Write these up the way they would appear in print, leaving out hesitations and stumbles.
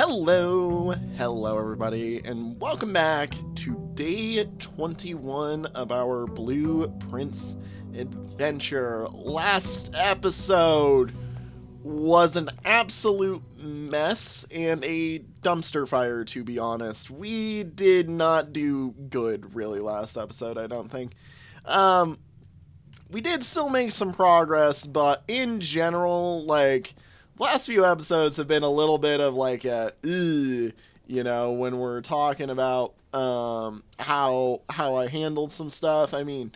Hello everybody, and welcome back to day 21 of our Blueprints adventure. Last episode was an absolute mess and a dumpster fire, to be honest. We did not do good, really, last episode, I don't think. We did still make some progress, but in general, last few episodes have been a little bit of like a, when we're talking about how I handled some stuff. I mean,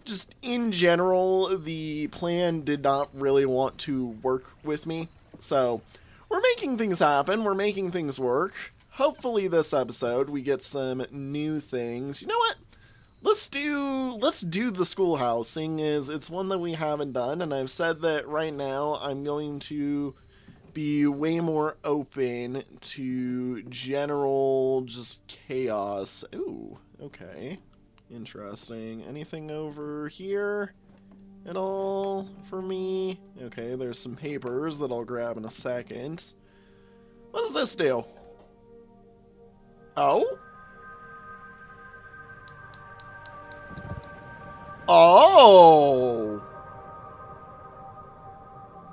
just in general, the plan did not really want to work with me. So we're making things happen. We're making things work. Hopefully this episode we get some new things. You know what? Let's do the schoolhouse, seeing as it's one that we haven't done, and I've said that right now I'm going to be way more open to general just chaos. Ooh, okay. Interesting. Anything over here at all for me? Okay, there's some papers that I'll grab in a second. What does this do? Oh? Oh!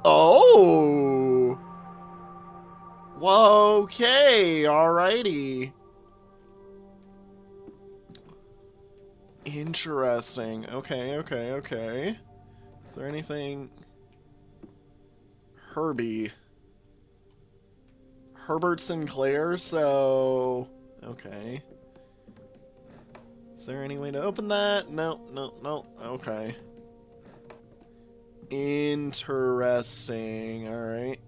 Oh! Whoa, okay, alrighty. Interesting. Okay. Is there anything... Herbert Sinclair, so... Okay. Is there any way to open that? No. Okay. Interesting. Alright.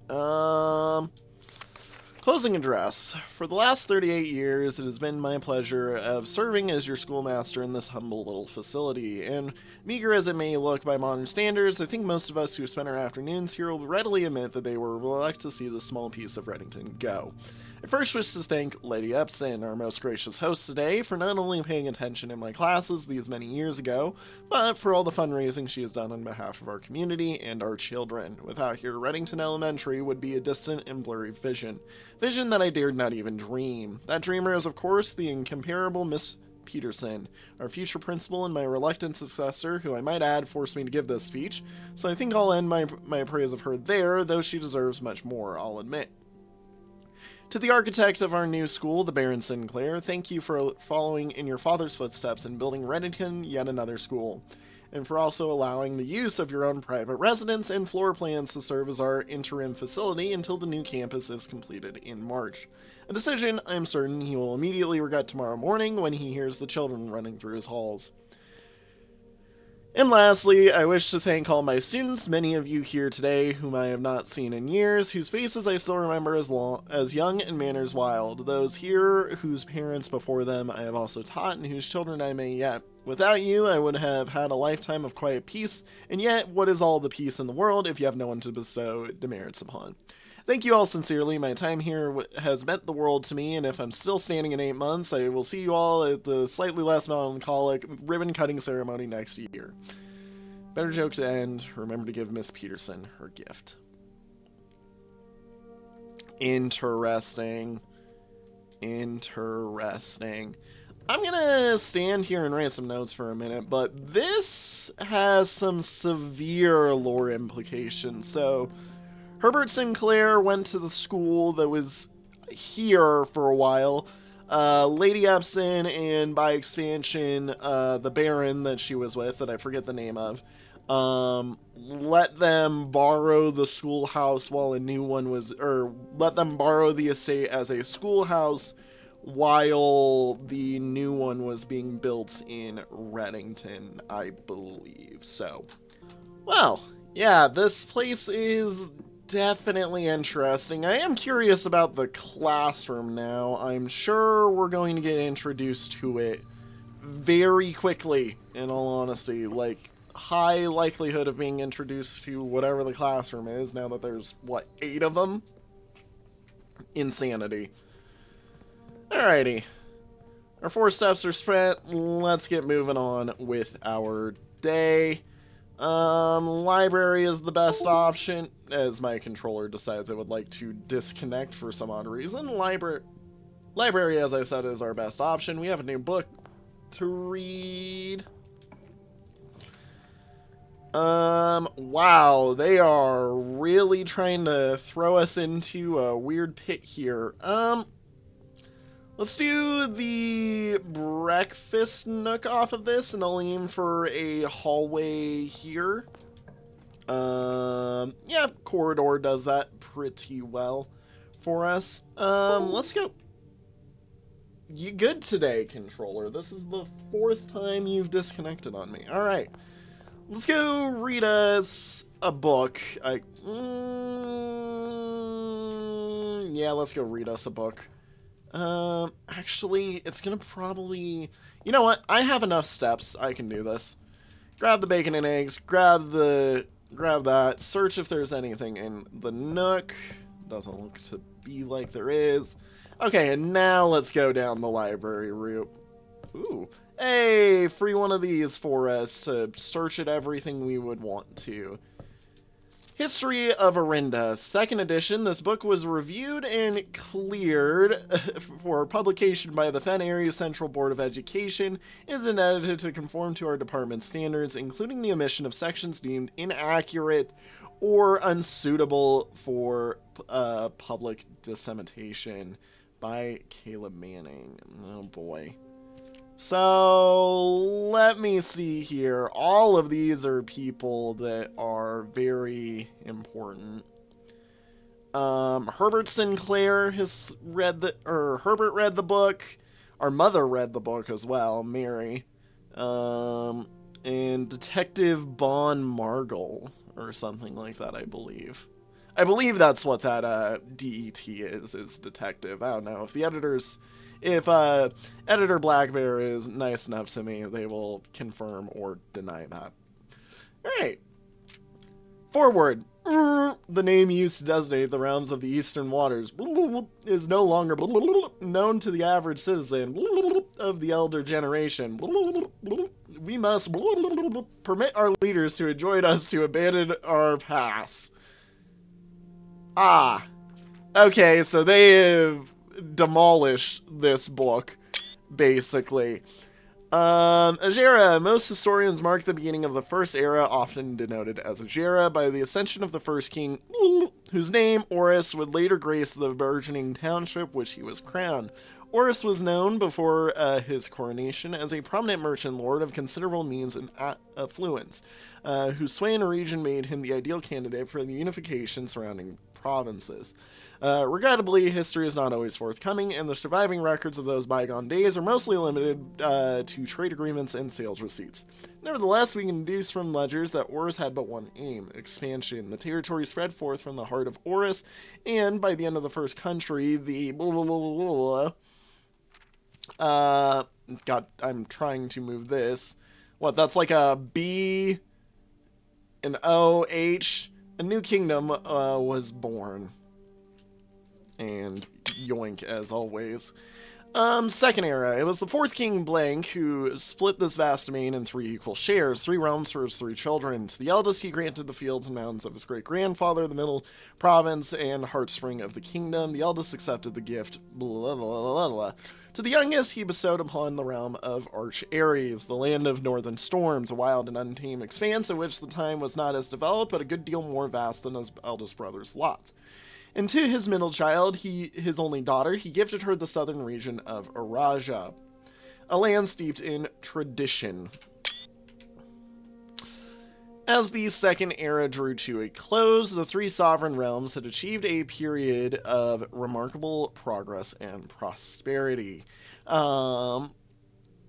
Closing address. For the last 38 years, it has been my pleasure of serving as your schoolmaster in this humble little facility, and meager as it may look by modern standards, I think most of us who spend our afternoons here will readily admit that they were reluctant to see this small piece of Reddington go. I first wish to thank Lady Epson, our most gracious host today, for not only paying attention in my classes these many years ago, but for all the fundraising she has done on behalf of our community and our children. Without her, Reddington Elementary would be a distant and blurry vision. Vision that I dared not even dream. That dreamer is, of course, the incomparable Miss Peterson, our future principal and my reluctant successor, who I might add forced me to give this speech, so I think I'll end my praise of her there, though she deserves much more, I'll admit. To the architect of our new school, the Baron Sinclair, thank you for following in your father's footsteps and building Reddington yet another school, and for also allowing the use of your own private residence and floor plans to serve as our interim facility until the new campus is completed in March. A decision I'm certain he will immediately regret tomorrow morning when he hears the children running through his halls. And lastly, I wish to thank all my students, many of you here today whom I have not seen in years, whose faces I still remember as young and manners wild, those here whose parents before them I have also taught and whose children I may yet. Without you, I would have had a lifetime of quiet peace, and yet what is all the peace in the world if you have no one to bestow demerits upon? Thank you all sincerely. My time here has meant the world to me, and if I'm still standing in 8 months, I will see you all at the slightly less melancholic ribbon-cutting ceremony next year. Better joke to end. Remember to give Miss Peterson her gift. Interesting. I'm gonna stand here and write some notes for a minute, but this has some severe lore implications, so... Herbert Sinclair went to the school that was here for a while. Lady Epson, and by expansion, the Baron that she was with, that I forget the name of, let them borrow the schoolhouse while a new one was, or let them borrow the estate as a schoolhouse while the new one was being built in Reddington, I believe. So, well, yeah, this place is definitely interesting. I am curious about the classroom now. I'm sure we're going to get introduced to it very quickly, in all honesty. Like, high likelihood of being introduced to whatever the classroom is now that there's, 8 of them? Insanity. Alrighty. Our 4 steps are spent. Let's get moving on with our day. Library is the best option, as my controller decides it would like to disconnect for some odd reason. Library, as I said, is our best option. We have a new book to read. Wow, they are really trying to throw us into a weird pit here. Let's do the breakfast nook off of this, and I'll aim for a hallway here. Yeah, corridor does that pretty well for us. Let's go. You good today, controller? This is the 4th time you've disconnected on me. All right. Let's go read us a book. Yeah, let's go read us a book. Actually, it's gonna probably... You know what? I have enough steps. I can do this. Grab the bacon and eggs. Grab that. Search if there's anything in the nook. Doesn't look to be like there is. Okay, and now let's go down the library route. Ooh. Hey, free one of these for us to search at everything we would want to. History of Arinda, 2nd edition. This book was reviewed and cleared for publication by the Fen Area Central Board of Education. It has been edited to conform to our department's standards, including the omission of sections deemed inaccurate or unsuitable for public dissemination by Caleb Manning. Oh boy. So, let me see here. All of these are people that are very important. Herbert Sinclair has Herbert read the book. Our mother read the book as well, Mary. And Detective Bon Margle, or something like that, I believe. I believe that's what that DET is detective. I don't know. If Editor Blackbear is nice enough to me, they will confirm or deny that. Alright. Forward. The name used to designate the realms of the Eastern Waters is no longer known to the average citizen of the elder generation. We must permit our leaders to enjoin us to abandon our past. Ah. Okay, so they have demolish this book, basically. Agera. Most historians mark the beginning of the First Era, often denoted as Agera, by the ascension of the first king, whose name, Horus, would later grace the burgeoning township which he was crowned. Horus was known before his coronation as a prominent merchant lord of considerable means and affluence, whose sway in a region made him the ideal candidate for the unification surrounding provinces. Regrettably, history is not always forthcoming, and the surviving records of those bygone days are mostly limited to trade agreements and sales receipts. Nevertheless, we can deduce from ledgers that Horus had but one aim: expansion. The territory spread forth from the heart of Horus, and by the end of the first country, the God, I'm trying to move this. What, that's like a B, an O, H. A new kingdom was born. And yoink, as always. Second Era. It was the 4th King Blank who split this vast domain in 3 equal shares, 3 realms for his 3 children. To the eldest he granted the fields and mountains of his great-grandfather, the middle province and heartspring of the kingdom. The eldest accepted the gift, blah, blah, blah, blah. To the youngest he bestowed upon the realm of Arch Ares, the land of northern storms, a wild and untamed expanse in which the time was not as developed, but a good deal more vast than his eldest brother's lot. And to his middle child, his only daughter, he gifted her the southern region of Araja, a land steeped in tradition. As the Second Era drew to a close, the 3 sovereign realms had achieved a period of remarkable progress and prosperity.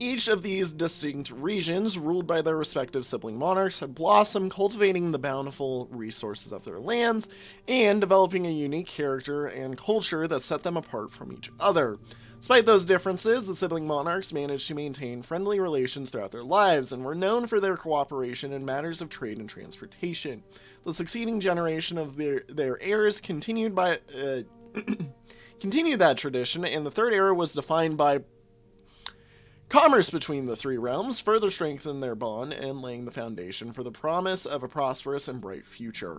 Each of these distinct regions, ruled by their respective sibling monarchs, had blossomed, cultivating the bountiful resources of their lands and developing a unique character and culture that set them apart from each other. Despite those differences, the sibling monarchs managed to maintain friendly relations throughout their lives and were known for their cooperation in matters of trade and transportation. The succeeding generation of their heirs continued that tradition, and the Third Era was defined by Commerce between the three realms further strengthened their bond and laying the foundation for the promise of a prosperous and bright future.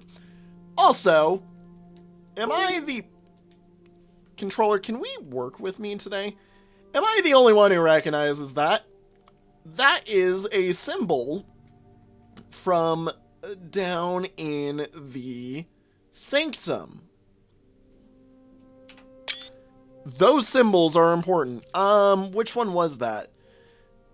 Also, am I the controller? Can we work with me today? Am I the only one who recognizes that? That is a symbol from down in the sanctum. Those symbols are important. Which one was that?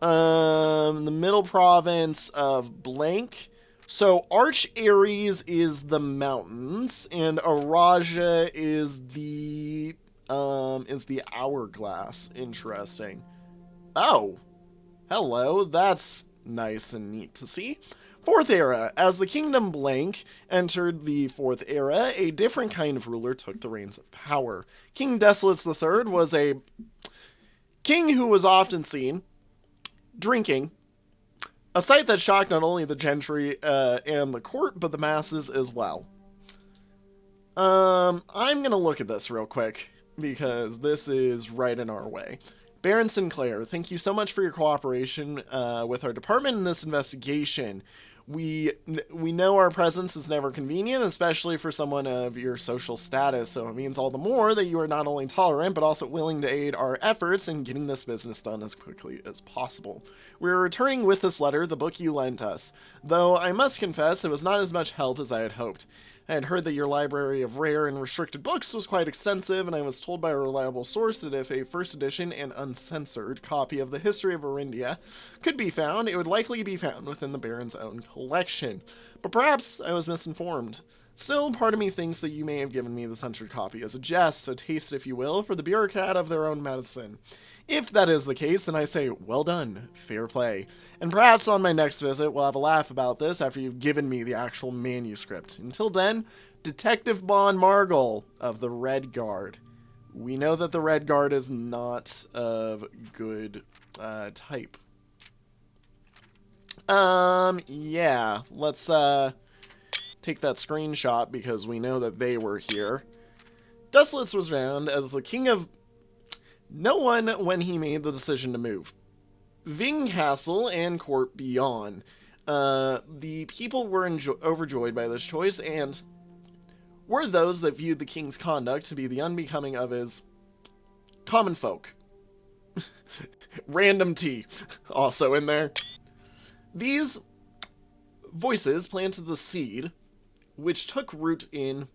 The middle province of blank. So Arch Aries is the mountains, and Araja is the hourglass. Interesting. Oh, hello. That's nice and neat to see. Fourth era. As the kingdom blank entered the fourth era, a different kind of ruler took the reins of power. King Desolates III was a king who was often seen drinking, a sight that shocked not only the gentry and the court, but the masses as well. I'm going to look at this real quick, because this is right in our way. Baron Sinclair, thank you so much for your cooperation with our department in this investigation. We know our presence is never convenient, especially for someone of your social status, so it means all the more that you are not only tolerant, but also willing to aid our efforts in getting this business done as quickly as possible. We are returning with this letter, the book you lent us, though I must confess it was not as much help as I had hoped. I had heard that your library of rare and restricted books was quite extensive, and I was told by a reliable source that if a first edition and uncensored copy of the history of Orindia could be found, it would likely be found within the Baron's own collection. But perhaps I was misinformed. Still, part of me thinks that you may have given me the censored copy as a jest, a taste, if you will, for the bureaucrat of their own medicine. If that is the case, then I say, well done, fair play. And perhaps on my next visit, we'll have a laugh about this after you've given me the actual manuscript. Until then, Detective Bon Margul of the Red Guard. We know that the Red Guard is not of good type. Yeah, let's take that screenshot because we know that they were here. Desolates was found as the king of no one when he made the decision to move. Ving Castle and court beyond. The people were overjoyed by this choice and were those that viewed the king's conduct to be the unbecoming of his common folk. Random tea also in there. These voices planted the seed which took root in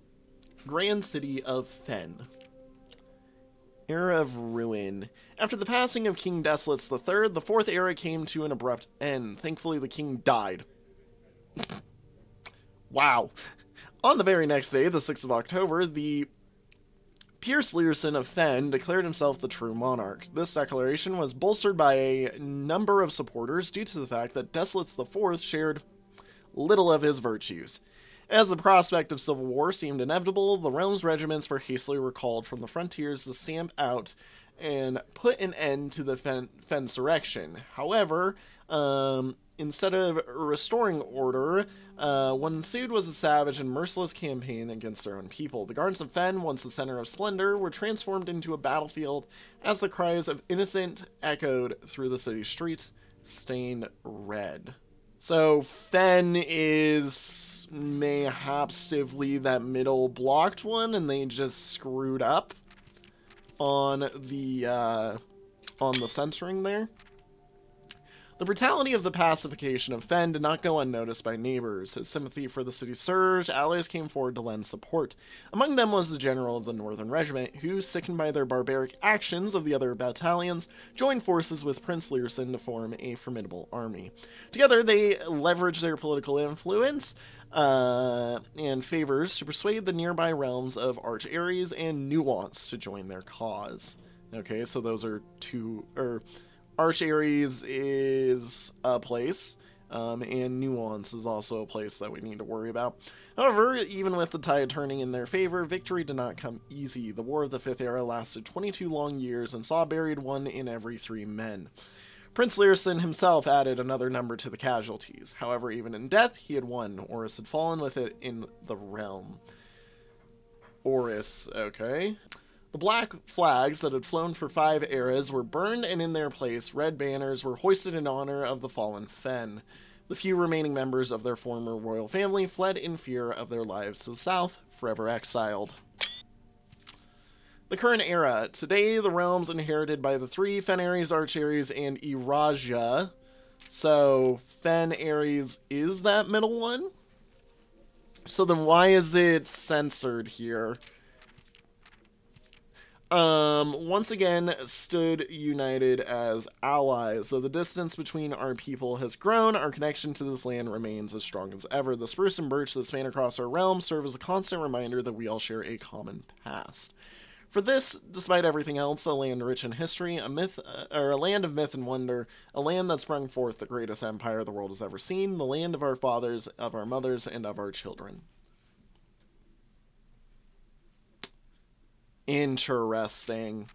grand city of Fen. Era of Ruin. After the passing of King Desolates III, the fourth era came to an abrupt end. Thankfully, the king died. Wow. On the very next day, the 6th of October, the Pierce Learson of Fen declared himself the true monarch. This declaration was bolstered by a number of supporters due to the fact that Desolates IV shared little of his virtues. As the prospect of civil war seemed inevitable, the realm's regiments were hastily recalled from the frontiers to stamp out and put an end to the Fensurrection. However, instead of restoring order, what ensued was a savage and merciless campaign against their own people. The gardens of Fen, once the center of splendor, were transformed into a battlefield as the cries of innocent echoed through the city streets, stained red. So Fen is mayhapsively that middle blocked one, and they just screwed up on the censoring there. The brutality of the pacification of Fen did not go unnoticed by neighbors. As sympathy for the city surged, allies came forward to lend support. Among them was the general of the Northern Regiment, who, sickened by their barbaric actions of the other battalions, joined forces with Prince Learson to form a formidable army. Together, they leveraged their political influence and favors to persuade the nearby realms of Arch Aries and Nuance to join their cause. Okay, so those are Arch Aries is a place, and Nuance is also a place that we need to worry about. However, even with the tide turning in their favor, victory did not come easy. The War of the Fifth Era lasted 22 long years and saw buried 1 in every 3 men. Prince Learson himself added another number to the casualties. However, even in death, he had won. Oris had fallen with it in the realm. Oris, okay. The black flags that had flown for 5 eras were burned, and in their place, red banners were hoisted in honor of the fallen Fen. The few remaining members of their former royal family fled in fear of their lives to the south, forever exiled. The current era. Today, the realms inherited by the 3 Fen Ares, Arch Ares, and Erasia. So, Fen Ares is that middle one? So then why is it censored here? Once again, stood united as allies. Though the distance between our people has grown, our connection to this land remains as strong as ever. The spruce and birch that span across our realm serve as a constant reminder that we all share a common past. For this, despite everything else, a land rich in history, a land of myth and wonder, a land that sprung forth the greatest empire the world has ever seen, the land of our fathers, of our mothers, and of our children. Interesting.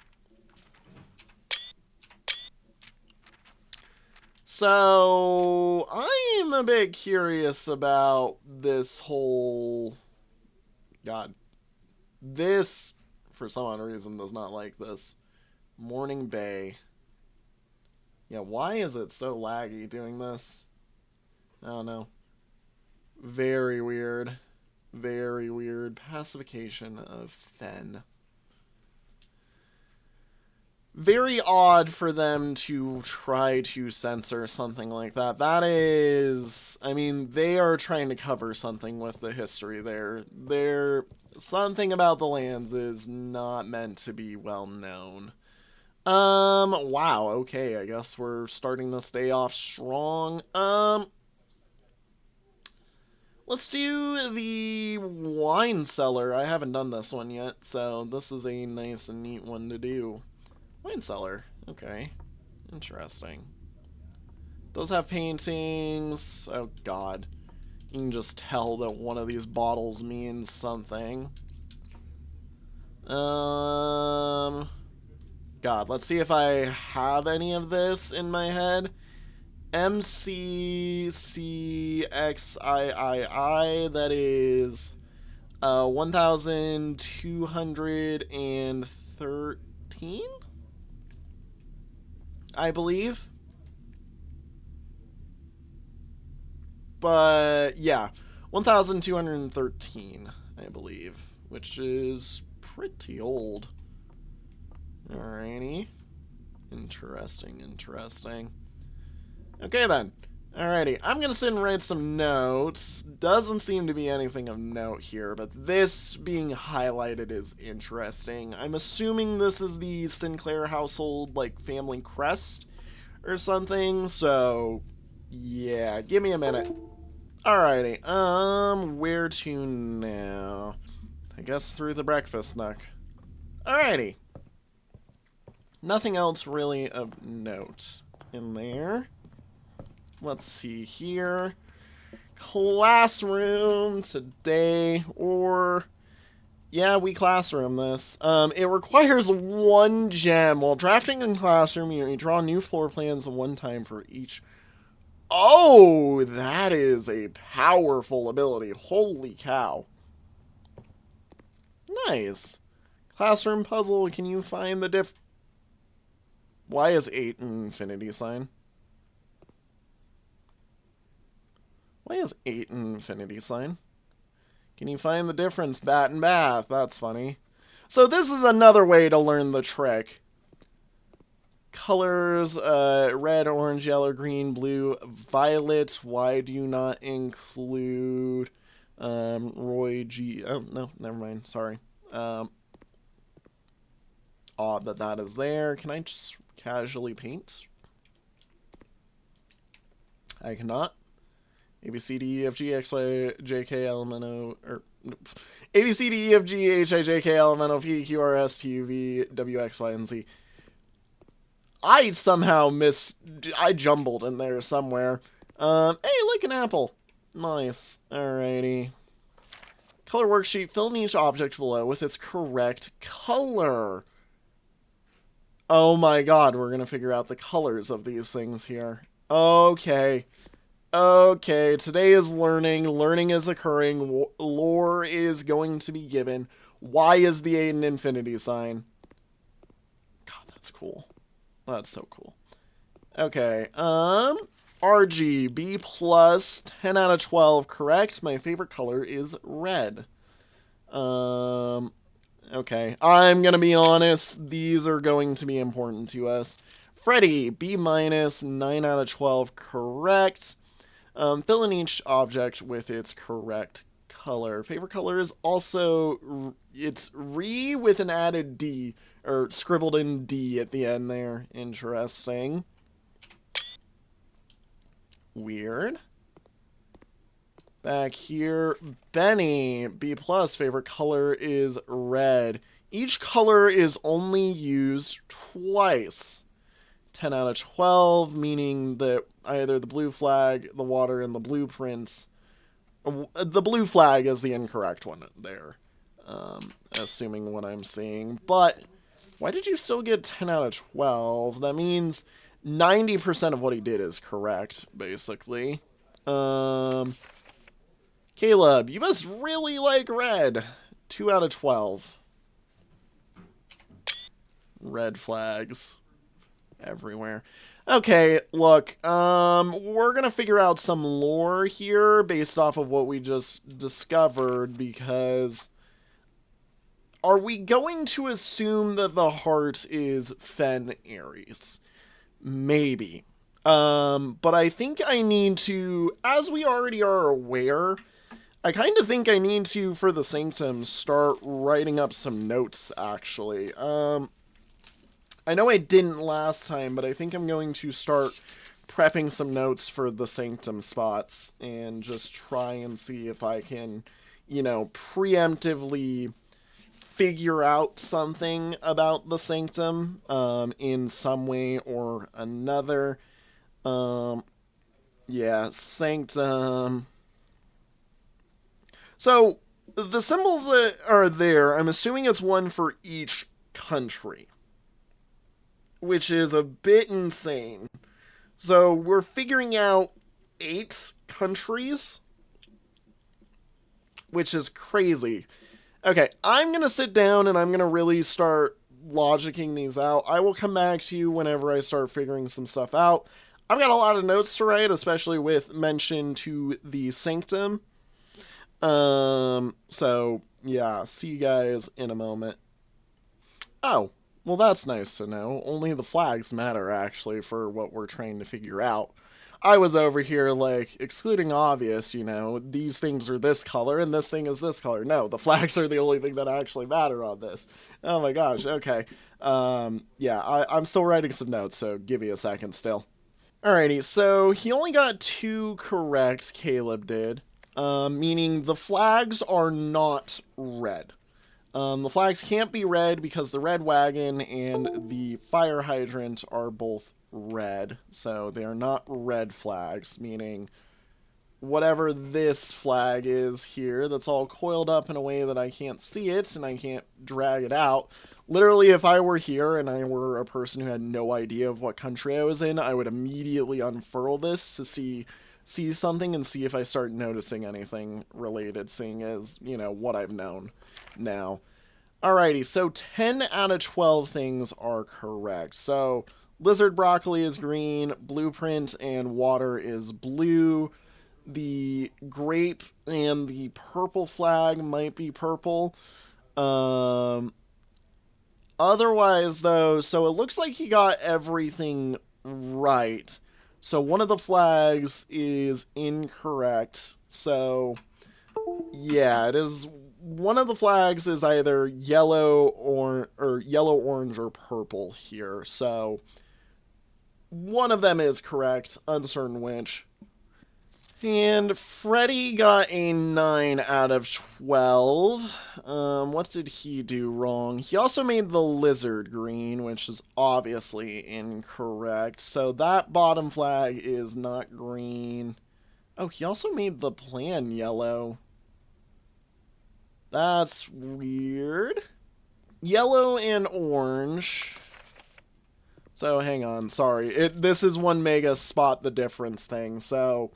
So, I'm a bit curious about this whole... God. This, for some odd reason, does not like this. Morning Bay. Yeah, why is it so laggy doing this? I don't know. Very weird. Very weird. Pacification of Fen. Very odd for them to try to censor something like that. That is... I mean, they are trying to cover something with the history there. Something about the lands is not meant to be well known. Wow, okay, I guess we're starting this day off strong. Let's do the wine cellar. I haven't done this one yet, so this is a nice and neat one to do. Wine cellar. Okay. Interesting. Does have paintings. Oh, God. You can just tell that one of these bottles means something. God, let's see if I have any of this in my head. MCCXIII, that is 1213, I believe. But yeah, 1213, I believe, which is pretty old. Alrighty. Interesting, interesting. Okay then. Alrighty, I'm gonna sit and write some notes. Doesn't seem to be anything of note here, but this being highlighted is interesting. I'm assuming this is the Sinclair household, like, family crest or something, so yeah, give me a minute. Alrighty, where to now? I guess through the breakfast nook. Alrighty. Nothing else really of note in there. Let's see here. Classroom today, or... yeah, we classroom this. It requires 1 gem. While drafting in classroom, you draw new floor plans 1 time for each. Oh, that is a powerful ability. Holy cow. Nice. Classroom puzzle, can you find the Why is 8 an infinity sign? Why is 8 an infinity sign? Can you find the difference, Bat and Bath? That's funny. So this is another way to learn the trick. Colors, red, orange, yellow, green, blue, violet. Why do you not include Roy G? Oh, no, never mind. Sorry. Odd that is there. Can I just casually paint? I cannot. A, B, C, D, E, F, G, X, Y, J, K, L, M, N, O, or A, B, C, D, E, F, G, H, I, J, K, L, M, N, O, P, Q, R, S, T, U, V, W, X, Y, and Z. I somehow I jumbled in there somewhere. Hey, like an apple. Nice. Alrighty. Color worksheet. Fill in each object below with its correct color. Oh my god, we're gonna figure out the colors of these things here. Okay. Okay, today is learning. Learning is occurring. Lore is going to be given. Y is the an infinity sign. God, that's cool. That's so cool. Okay, RG, B plus, 10 out of 12, correct. My favorite color is red. Okay, I'm gonna be honest, these are going to be important to us. Freddy, B minus, 9 out of 12, correct. Fill in each object with its correct color. Favorite color is also, it's re with an added D, or scribbled in D at the end there. Interesting. Weird. Back here, Benny, B plus, favorite color is red. Each color is only used twice. 10 out of 12, meaning that either the blue flag, the water, and the blueprints. The blue flag is the incorrect one there, assuming what I'm seeing. But why did you still get 10 out of 12? That means 90% of what he did is correct, basically. Caleb, you must really like red. 2 out of 12. Red flags everywhere. Okay, look, we're gonna figure out some lore here based off of what we just discovered, because are we going to assume that the heart is Fen Ares? Maybe. But I think I need to, as we already are aware, I kind of think I need to, for the Sanctum, start writing up some notes, actually. I know I didn't last time, but I think I'm going to start prepping some notes for the Sanctum spots and just try and see if I can, you know, preemptively figure out something about the Sanctum in some way or another. Yeah, Sanctum. So, the symbols that are there, I'm assuming it's one for each country, which is a bit insane. So we're figuring out 8 countries, which is crazy. Okay, I'm going to sit down and I'm going to really start logicking these out. I will come back to you whenever I start figuring some stuff out. I've got a lot of notes to write, especially with mention to the Sanctum. So yeah, see you guys in a moment. Oh, well, that's nice to know. Only the flags matter, actually, for what we're trying to figure out. I was over here, like, excluding obvious, you know, these things are this color and this thing is this color. No, the flags are the only thing that actually matter on this. Oh my gosh, okay. Yeah, I'm still writing some notes, so give me a second still. Alrighty, so he only got 2 correct, Caleb did, meaning the flags are not red. The flags can't be red because the red wagon and the fire hydrant are both red. So they are not red flags, meaning whatever this flag is here that's all coiled up in a way that I can't see it and I can't drag it out. Literally, if I were here and I were a person who had no idea of what country I was in, I would immediately unfurl this to see something and see if I start noticing anything related, seeing as, you know, what I've known now. Alrighty, so 10 out of 12 things are correct. So lizard broccoli is green, blueprint and water is blue. The grape and the purple flag might be purple. Otherwise, though, so it looks like he got everything right. So one of the flags is incorrect. So yeah, it is. One of the flags is either yellow or yellow, orange, or purple here. So one of them is correct, uncertain which. And Freddy got a 9 out of 12. What did he do wrong? He also made the lizard green, which is obviously incorrect. So that bottom flag is not green. Oh, he also made the plan yellow. That's weird. Yellow and orange. So hang on, sorry. This is one mega spot the difference thing. So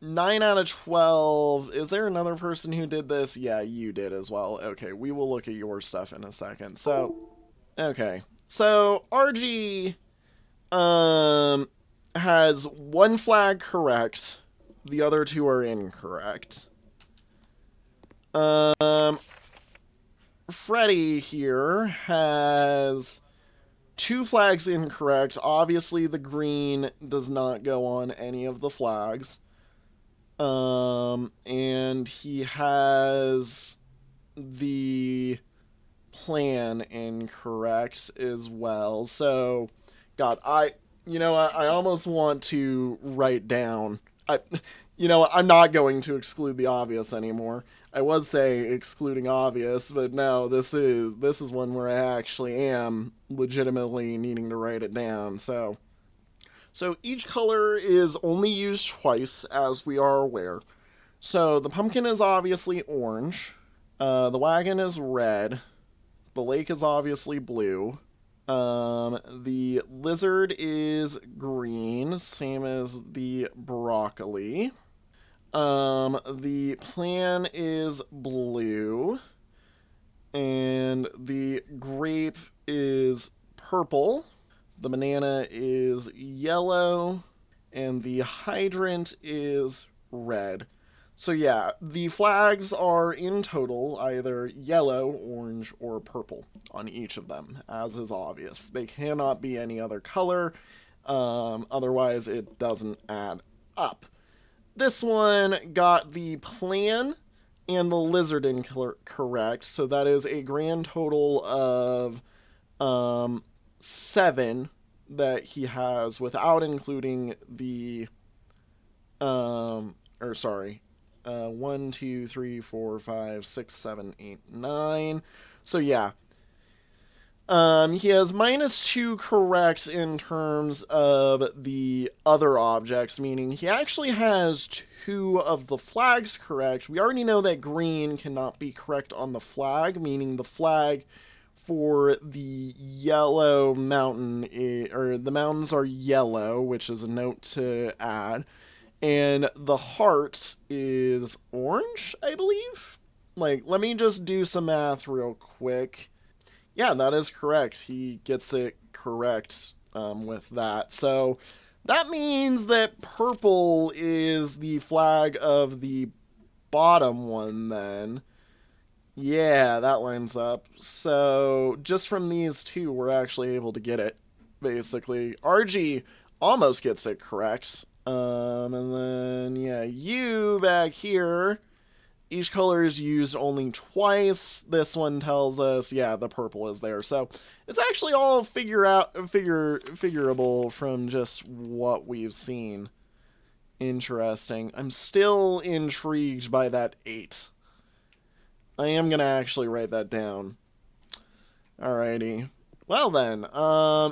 9 out of 12. Is there another person who did this? Yeah, you did as well. Okay, we will look at your stuff in a second. So, okay. So, RG has one flag correct. The other two are incorrect. Freddy here has two flags incorrect. Obviously, the green does not go on any of the flags. And he has the plan incorrect as well. So, God, I almost want to write down. I'm not going to exclude the obvious anymore. I would say excluding obvious, but no, this is one where I actually am legitimately needing to write it down. So each color is only used twice, as we are aware. So the pumpkin is obviously orange. The wagon is red. The lake is obviously blue. The lizard is green, same as the broccoli. The plan is blue. And the grape is purple. The banana is yellow. And the hydrant is red. So yeah, the flags are in total either yellow, orange, or purple on each of them, as is obvious. They cannot be any other color, otherwise it doesn't add up. This one got the plan and the lizard incorrect, so that is a grand total of 7 that he has without including the 1, 2, 3, 4, 5, 6, 7, 8, 9. So yeah. He has -2 correct in terms of the other objects, meaning he actually has 2 of the flags correct. We already know that green cannot be correct on the flag, meaning the flag for the yellow mountain, or the mountains are yellow, which is a note to add. And the heart is orange, I believe. Let me just do some math real quick. Yeah, that is correct. He gets it correct with that. So that means that purple is the flag of the bottom one then. Yeah, that lines up. So just from these two, we're actually able to get it, basically. RG almost gets it correct. And then, yeah, you back here, each color is used only twice. This one tells us, yeah, the purple is there. So it's actually all figurable from just what we've seen. Interesting. I'm still intrigued by that 8. I am going to actually write that down. Alrighty. Well then,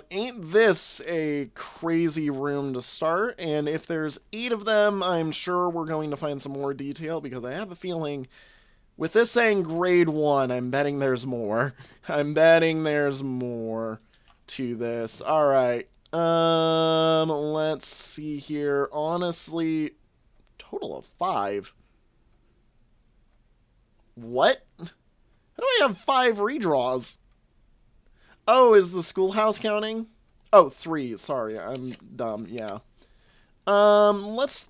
ain't this a crazy room to start? And if there's 8 of them, I'm sure we're going to find some more detail, because I have a feeling, with this saying grade 1, I'm betting there's more. I'm betting there's more to this. Alright, let's see here. Honestly, total of 5. What? How do I have 5 redraws? Oh, is the schoolhouse counting? Oh, 3. Sorry, I'm dumb. Yeah. Let's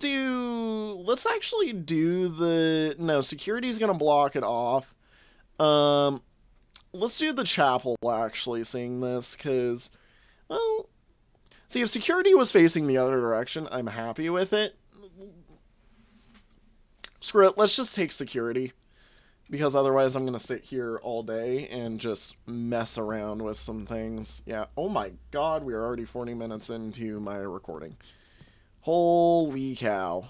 actually do the... No, security's gonna block it off. Let's do the chapel, actually, seeing this, because... Well... See, if security was facing the other direction, I'm happy with it. Screw it, let's just take security. Because otherwise I'm going to sit here all day and just mess around with some things. Yeah, oh my god, we are already 40 minutes into my recording. Holy cow.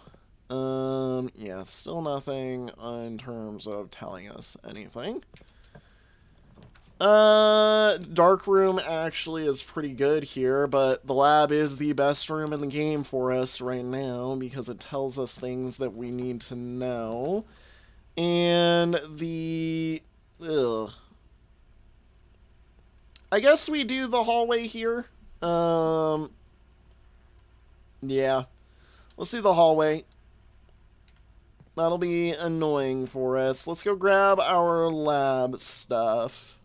Yeah, still nothing in terms of telling us anything. Dark room actually is pretty good here, but the lab is the best room in the game for us right now because it tells us things that we need to know. And the... Ugh. I guess we do the hallway here. Yeah. Let's do the hallway. That'll be annoying for us. Let's go grab our lab stuff.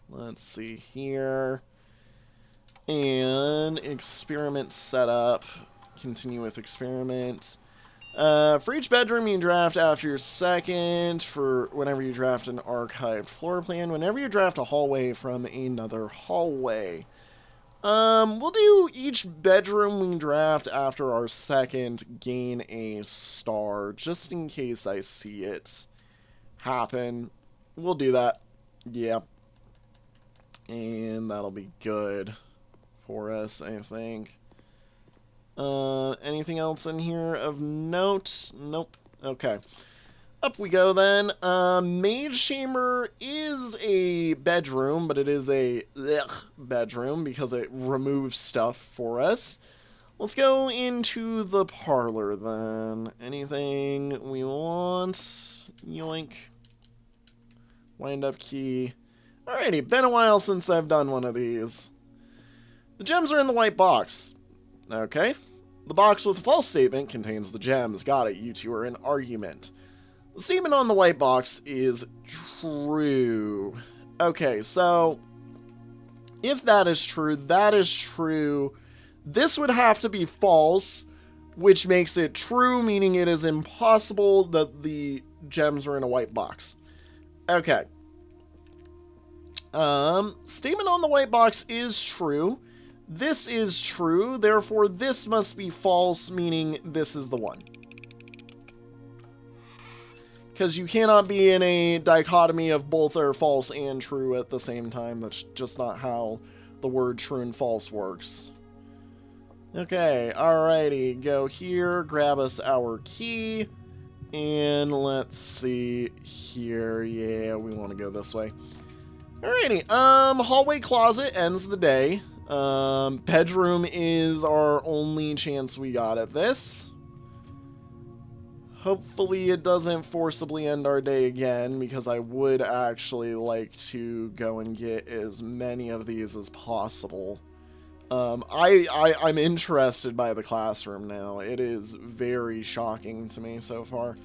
Let's see here. And experiment setup. Continue with experiment. For each bedroom you draft after your second, for whenever you draft an archived floor plan, whenever you draft a hallway from another hallway. We'll do each bedroom we draft after our second gain a star, just in case I see it happen. We'll do that. Yeah. And that'll be good for us, I think. Anything else in here of note? Nope. Okay. Up we go then. Mage Chamber is a bedroom, but it is a bedroom because it removes stuff for us. Let's go into the parlor then. Anything we want? Yoink. Wind up key. Alrighty, been a while since I've done one of these. The gems are in the white box. Okay. The box with the false statement contains the gems. Got it, you two are in argument. The statement on the white box is true. Okay, so if that is true, that is true. This would have to be false, which makes it true, meaning it is impossible that the gems are in a white box. Okay. Statement on the white box is true. This is true, therefore this must be false, meaning this is the one. Because you cannot be in a dichotomy of both are false and true at the same time. That's just not how the word true and false works. Okay, alrighty. Go here, grab us our key. And let's see here. Yeah, we want to go this way. Alrighty, hallway closet ends the day. Bedroom is our only chance we got at this. Hopefully it doesn't forcibly end our day again, because I would actually like to go and get as many of these as possible. I'm interested by the classroom now. It is very shocking to me so far.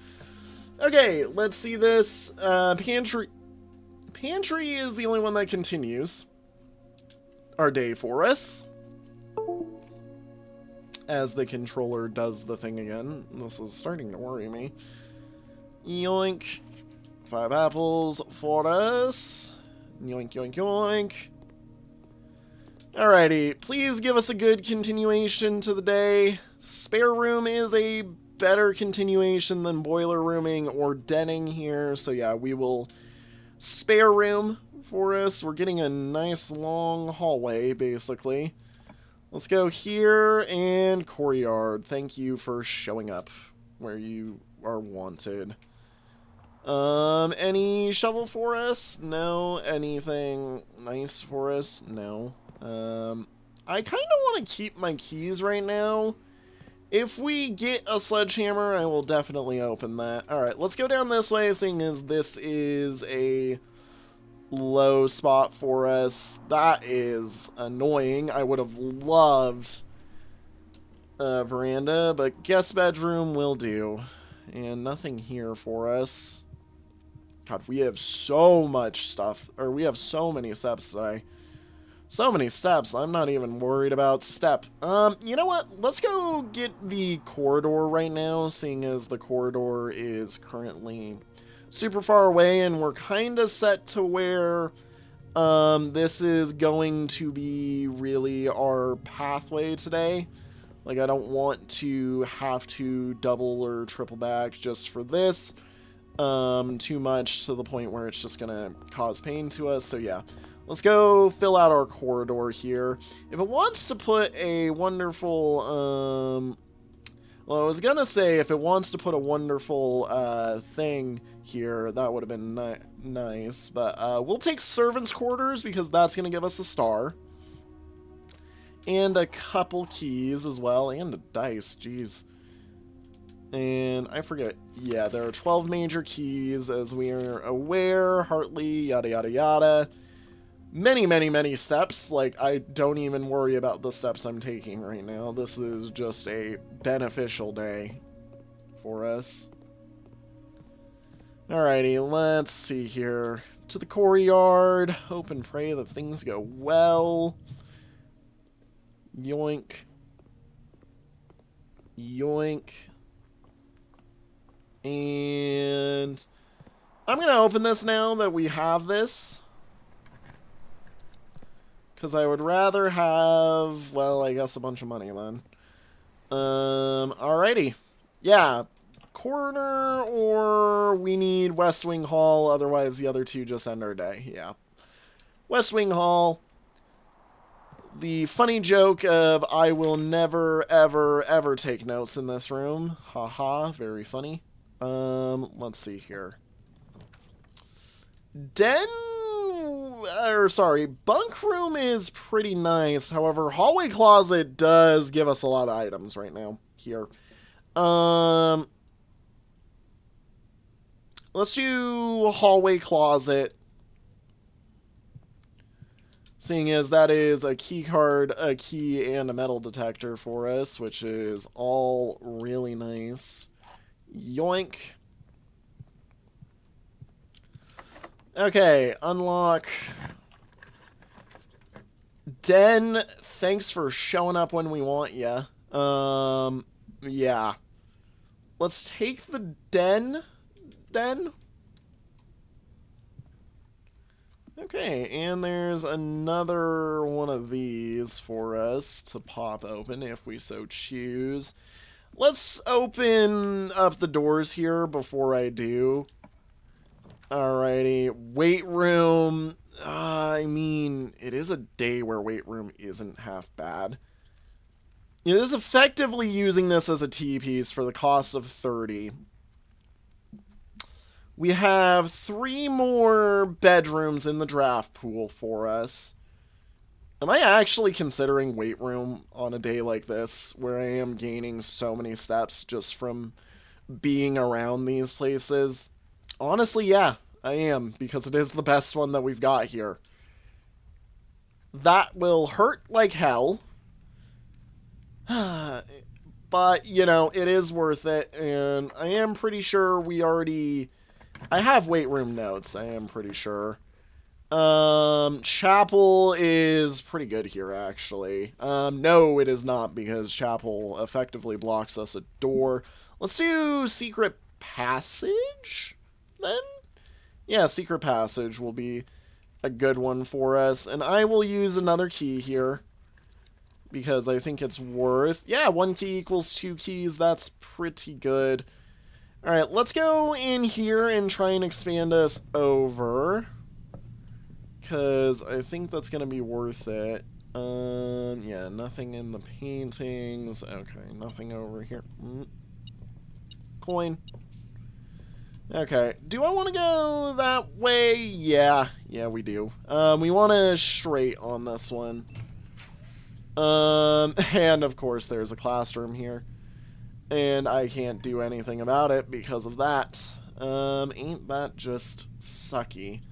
Okay, let's see this. Pantry. Pantry is the only one that continues our day for us. As the controller does the thing again. This is starting to worry me. Yoink. 5 apples for us. Yoink, yoink, yoink. Alrighty. Please give us a good continuation to the day. Spare room is a better continuation than boiler rooming or denning here. So yeah, we will spare room for us. We're getting a nice long hallway, basically. Let's go here and courtyard. Thank you for showing up where you are wanted. Any shovel for us? No. Anything nice for us? No. I kind of want to keep my keys right now. If we get a sledgehammer, I will definitely open that. Alright, let's go down this way, seeing as this is a low spot for us. That is annoying. I would have loved a veranda, but guest bedroom will do. And nothing here for us. God, we have so much stuff, or we have so many steps today. So many steps, I'm not even worried about step. You know what? Let's go get the corridor right now, seeing as the corridor is currently super far away, and we're kind of set to where this is going to be really our pathway today. Like, I don't want to have to double or triple back just for this too much, to the point where it's just gonna cause pain to us. So yeah, let's go fill out our corridor here. If it wants to put a wonderful well, I was gonna say if it wants to put a wonderful thing here, that would have been nice, but we'll take servants' quarters because that's gonna give us a star. And a couple keys as well, and a dice, jeez. And I forget, yeah, there are 12 major keys, as we are aware, Hartley, yada yada yada. Many, many, many steps. Like, I don't even worry about the steps I'm taking right now. This is just a beneficial day for us. Alrighty, let's see here. To the courtyard. Hope and pray that things go well. Yoink. Yoink. And I'm going to open this now that we have this. Because I would rather have, well, I guess a bunch of money then. Alrighty. Yeah. Corner, or we need West Wing Hall, otherwise the other two just end our day. Yeah. West Wing Hall. The funny joke of I will never, ever, ever take notes in this room. Haha, very funny. Let's see here. Bunk room is pretty nice. However, hallway closet does give us a lot of items right now here. Let's do hallway closet. Seeing as that is a key card, a key, and a metal detector for us, which is all really nice. Yoink. Okay, unlock. Den, thanks for showing up when we want ya. Yeah. Let's take the den. Okay, and there's another one of these for us to pop open if we so choose. Let's open up the doors here before I do. Alrighty, weight room. I mean, it is a day where weight room isn't half bad. It is effectively using this as a T-piece for the cost of 30. We have 3 more bedrooms in the draft pool for us. Am I actually considering weight room on a day like this, where I am gaining so many steps just from being around these places? Honestly, yeah, I am, because it is the best one that we've got here. That will hurt like hell. But, you know, it is worth it, and I am pretty sure we already... I have weight room notes, I am pretty sure. Chapel is pretty good here, actually. No, it is not, because Chapel effectively blocks us a door. Let's do Secret Passage, then? Yeah, Secret Passage will be a good one for us. And I will use another key here, because I think it's worth... Yeah, 1 key equals 2 keys, that's pretty good. Alright, let's go in here and try and expand us over, because I think that's going to be worth it. Yeah, nothing in the paintings. Okay, nothing over here. Coin. Okay, do I want to go that way? Yeah, we do. We want to straight on this one. And of course there's a classroom here. And I can't do anything about it because of that. Ain't that just sucky?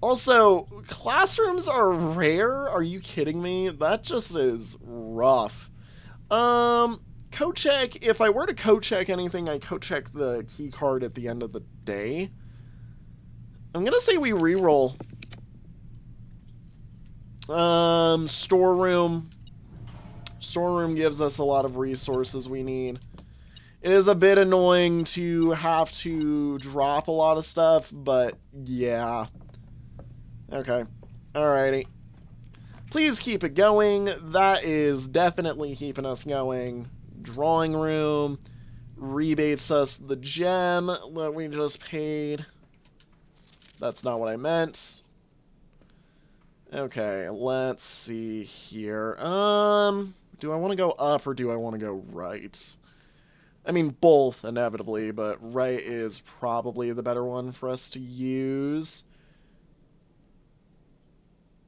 Also, classrooms are rare? Are you kidding me? That just is rough. Code check. If I were to code check anything, I code check the key card at the end of the day. I'm gonna say we reroll. Storeroom. Storeroom gives us a lot of resources we need. It is a bit annoying to have to drop a lot of stuff, but yeah. Okay. Alrighty. Please keep it going. That is definitely keeping us going. Drawing room rebates us the gem that we just paid. That's not what I meant. Okay, let's see here. Do I want to go up or do I want to go right? I mean, both, inevitably, but right is probably the better one for us to use.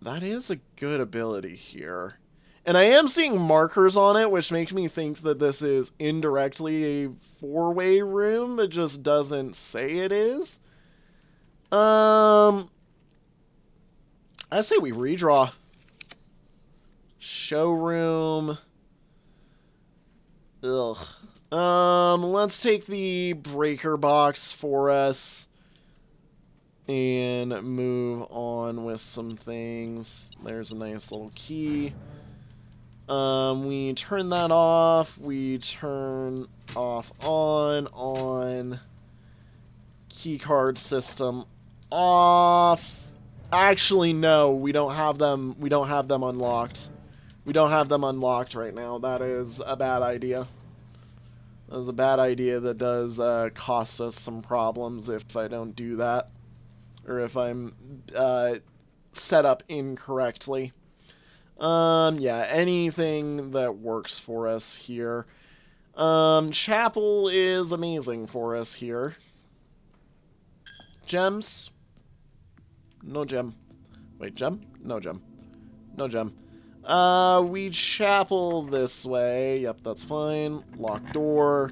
That is a good ability here. And I am seeing markers on it, which makes me think that this is indirectly a 4-way room. It just doesn't say it is. I say we redraw. Showroom. Ugh. Let's take the breaker box for us and move on with some things. There's a nice little key. We turn that off. We turn off on. Keycard system off. Actually, no, we don't have them. We don't have them unlocked. We don't have them unlocked right now. That is a bad idea. That is a bad idea that does cost us some problems if I don't do that. Or if I'm set up incorrectly. Yeah, anything that works for us here. Chapel is amazing for us here. Gems? No gem. Wait, gem? No gem. No gem. We chapel this way. Yep, that's fine. Locked door.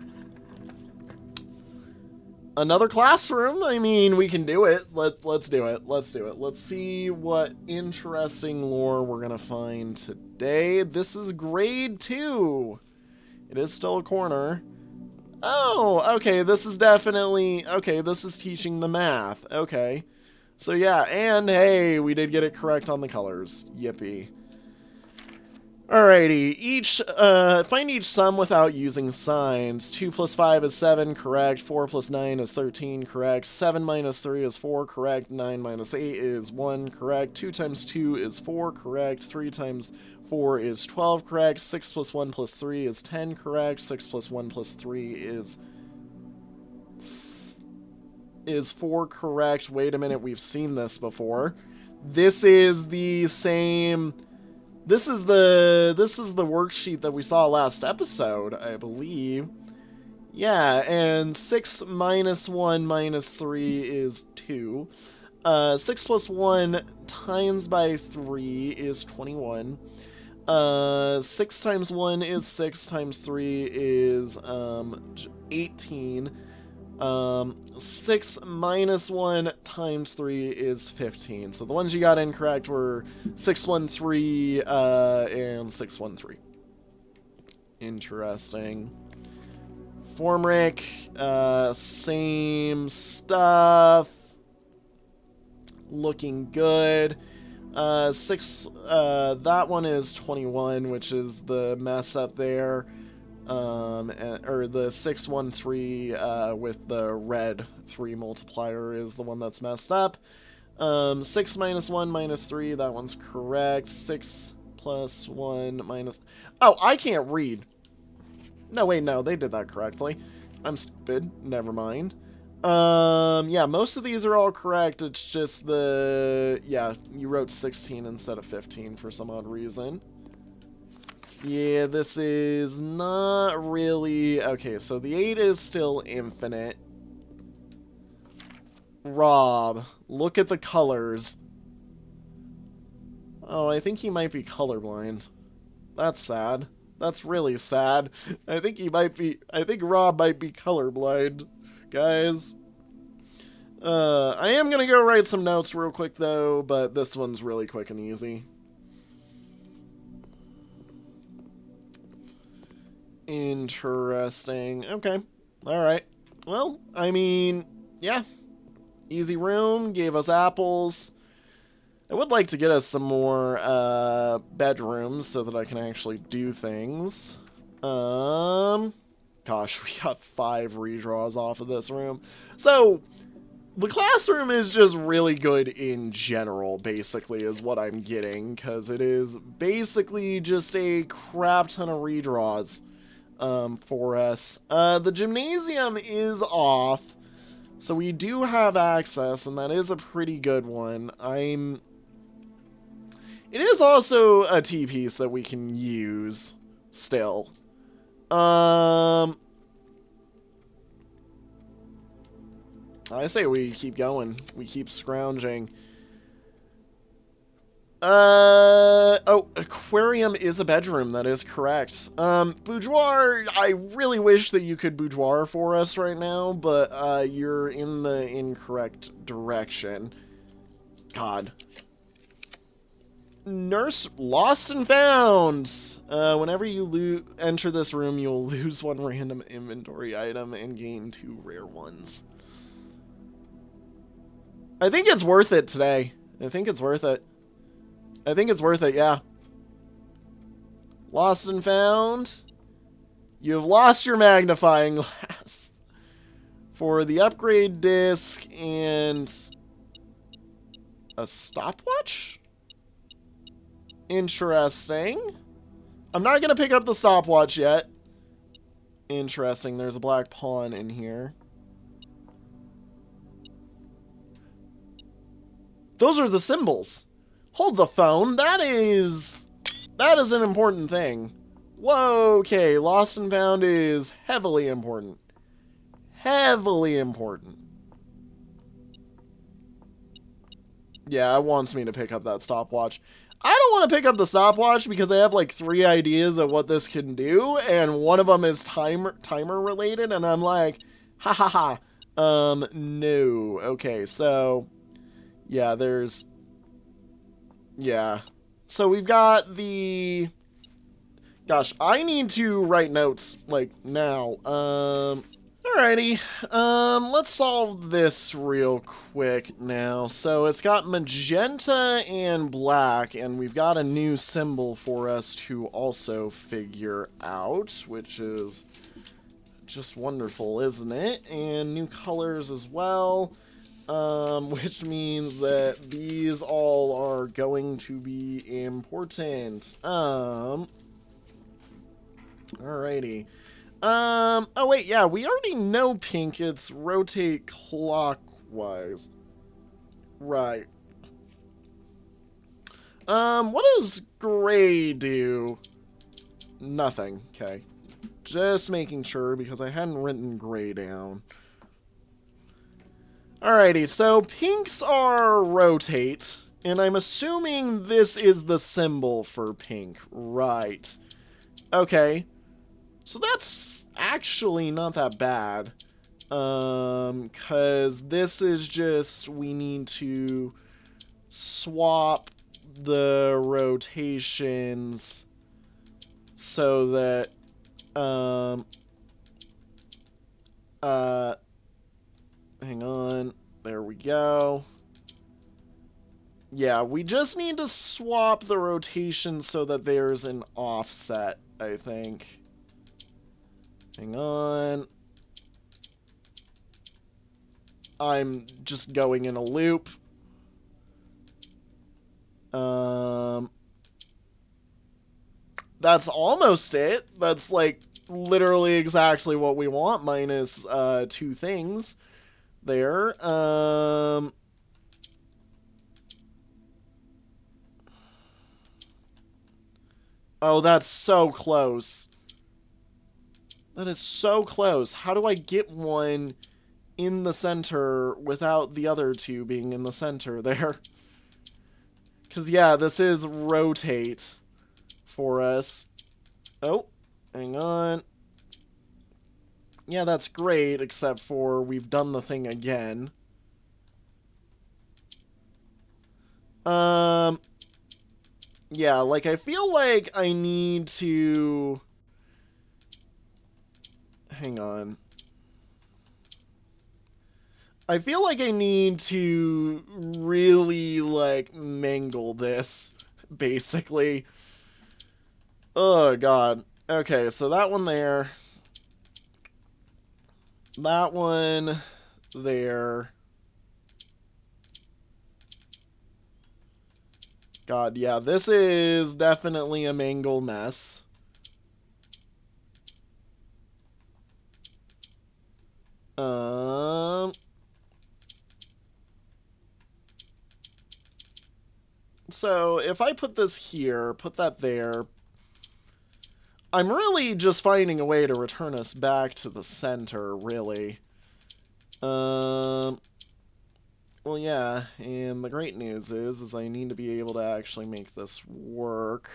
Another classroom? I mean, we can do it. Let's do it. Let's do it. Let's see what interesting lore we're gonna find today. This is grade 2. It is still a corner. Oh, okay, this is definitely... Okay, this is teaching the math. Okay. So yeah, and hey, we did get it correct on the colors. Yippee. Alrighty, find each sum without using signs. 2 plus 5 is 7, correct. 4 plus 9 is 13, correct. 7 minus 3 is 4, correct. 9 minus 8 is 1, correct. 2 times 2 is 4, correct. 3 times 4 is 12, correct. 6 plus 1 plus 3 is 10, correct. 6 plus 1 plus 3 is 4, correct. Wait a minute, we've seen this before. This is the same... This is the worksheet that we saw last episode, I believe. Yeah, and 6 minus 1 minus 3 is 2. 6 plus 1 times by 3 is 21. 6 times 1 is 6 times 3 is 18. 6 minus 1 times 3 is 15. So the ones you got incorrect were 613 and 613. Interesting. Formric, same stuff. Looking good. That one is 21, which is the mess up there. Or the 613 with the red 3 multiplier is the one that's messed up. 6 minus 1 minus 3, that one's correct. 6 plus 1 minus... Oh, I can't read. No, wait, no, they did that correctly. I'm stupid. Never mind. Yeah, most of these are all correct. It's just the... Yeah, you wrote 16 instead of 15 for some odd reason. Yeah, this is not really... Okay, so the 8 is still infinite. Rob, look at the colors. Oh, I think he might be colorblind. That's sad. That's really sad. I think Rob might be colorblind, guys. I am gonna go write some notes real quick, though, but this one's really quick and easy. Interesting. Okay. Alright. Well, I mean, yeah. Easy room. Gave us apples. I would like to get us some more bedrooms so that I can actually do things. Gosh, we got 5 redraws off of this room. So, the classroom is just really good in general, basically, is what I'm getting. Because it is basically just a crap ton of redraws. For us. The gymnasium is off, so we do have access, and that is a pretty good one. It is also a T-piece that we can use, still. I say we keep going. We keep scrounging. Oh, aquarium is a bedroom. That is correct. Boudoir, I really wish that you could boudoir for us right now, but, you're in the incorrect direction. God. Nurse lost and found. Whenever you enter this room, you'll lose one random inventory item and gain 2 rare ones. I think it's worth it today. I think it's worth it. I think it's worth it, yeah. Lost and found. You have lost your magnifying glass. For the upgrade disc and a stopwatch? Interesting. I'm not going to pick up the stopwatch yet. Interesting. There's a black pawn in here. Those are the symbols. Hold the phone. That is an important thing. Whoa, okay. Lost and found is heavily important. Heavily important. Yeah, it wants me to pick up that stopwatch. I don't want to pick up the stopwatch because I have like 3 ideas of what this can do, and one of them is timer related, and I'm like, ha ha ha. No. Okay, so yeah, so we've got the, gosh, I need to write notes like now. Alrighty, let's solve this real quick now. So it's got magenta and black, and we've got a new symbol for us to also figure out, which is just wonderful, isn't it? And new colors as well, which means that these all are going to be important. Alrighty. Oh wait, yeah, we already know pink, it's rotate clockwise. Right. What does gray do? Nothing, okay. Just making sure, because I hadn't written gray down. Alrighty, so pinks are rotate, and I'm assuming this is the symbol for pink. Right. Okay. So that's actually not that bad, because this is just, we need to swap the rotations so that, hang on, there we go. Yeah, we just need to swap the rotation so that there's an offset, I think. Hang on. I'm just going in a loop. That's almost it. That's like literally exactly what we want, minus 2 things there. Oh, that's so close. That is so close. How do I get one in the center without the other 2 being in the center there? Because, yeah, this is rotate for us. Oh, hang on. Yeah, that's great, except for we've done the thing again. Yeah, like, I feel like I need to... Hang on. I feel like I need to really, like, mangle this, basically. Oh, God. Okay, so that one there. That one there. God, yeah, this is definitely a mangle mess. So if I put this here, put that there, I'm really just finding a way to return us back to the center, really. Well, yeah, and the great news is I need to be able to actually make this work.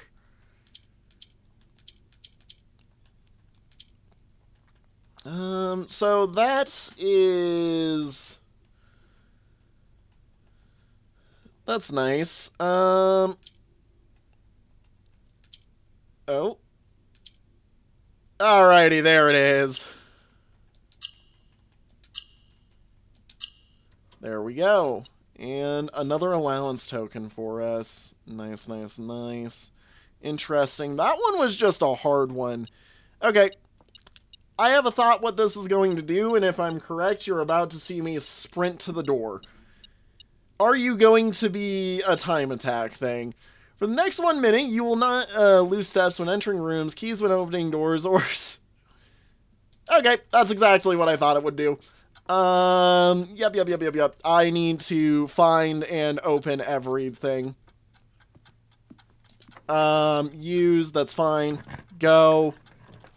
So that is... That's nice. Oh. Alrighty, there it is. There we go. And another allowance token for us. Nice, nice, nice. Interesting. That one was just a hard one. Okay. I have a thought what this is going to do, and if I'm correct, you're about to see me sprint to the door. Are you going to be a time attack thing? For the next 1 minute, you will not lose steps when entering rooms, keys when opening doors, or... Okay, that's exactly what I thought it would do. Yep. I need to find and open everything. Use, that's fine. Go.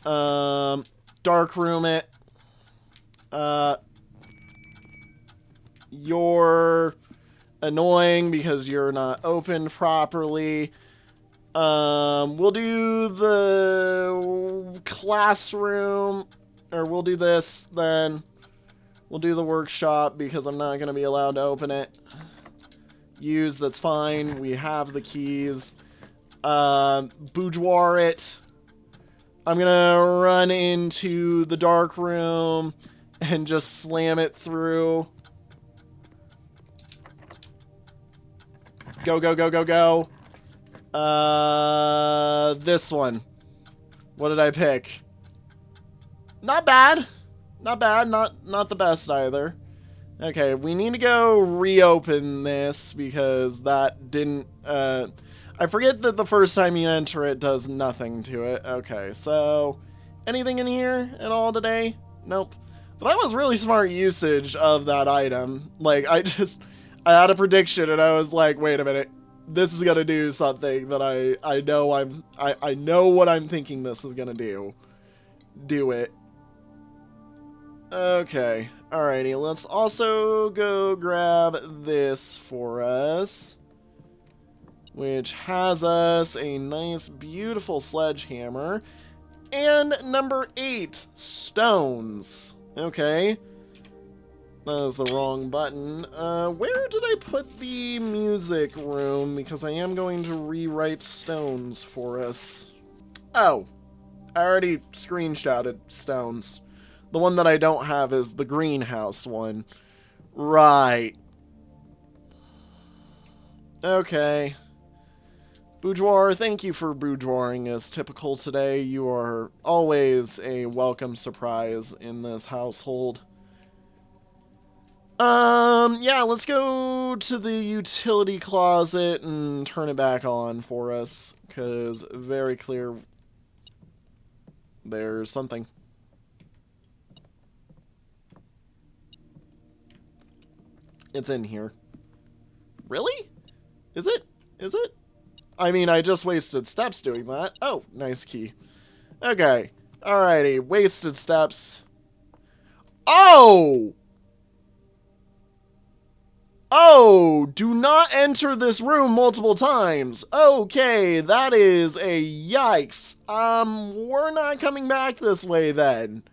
Dark room it. You're annoying because you're not opened properly. We'll do the classroom, or we'll do this then. We'll do the workshop because I'm not going to be allowed to open it. Use, that's fine. We have the keys. Boudoir it. I'm going to run into the dark room and just slam it through. Go. This one. What did I pick? Not bad. Not bad. Not the best either. Okay, we need to go reopen this because that didn't... I forget that the first time you enter it does nothing to it. Okay, so... Anything in here at all today? Nope. But that was really smart usage of that item. Like, I had a prediction and I was like, wait a minute. This is gonna do something that I know what I'm thinking this is gonna do. Do it. Okay. Alrighty, let's also go grab this for us. Which has us a nice, beautiful sledgehammer. And number 8, stones. Okay. That is the wrong button. Where did I put the music room? Because I am going to rewrite stones for us. Oh. I already screenshotted stones. The one that I don't have is the greenhouse one. Right. Okay. Boudoir, thank you for boudoiring as typical today. You are always a welcome surprise in this household. Yeah, let's go to the utility closet and turn it back on for us, because very clear there's something. It's in here. Really? Is it? Is it? I mean, I just wasted steps doing that. Oh, nice key. Okay. Alrighty, wasted steps. Oh! Oh, do not enter this room multiple times. Okay, that is a yikes. We're not coming back this way then.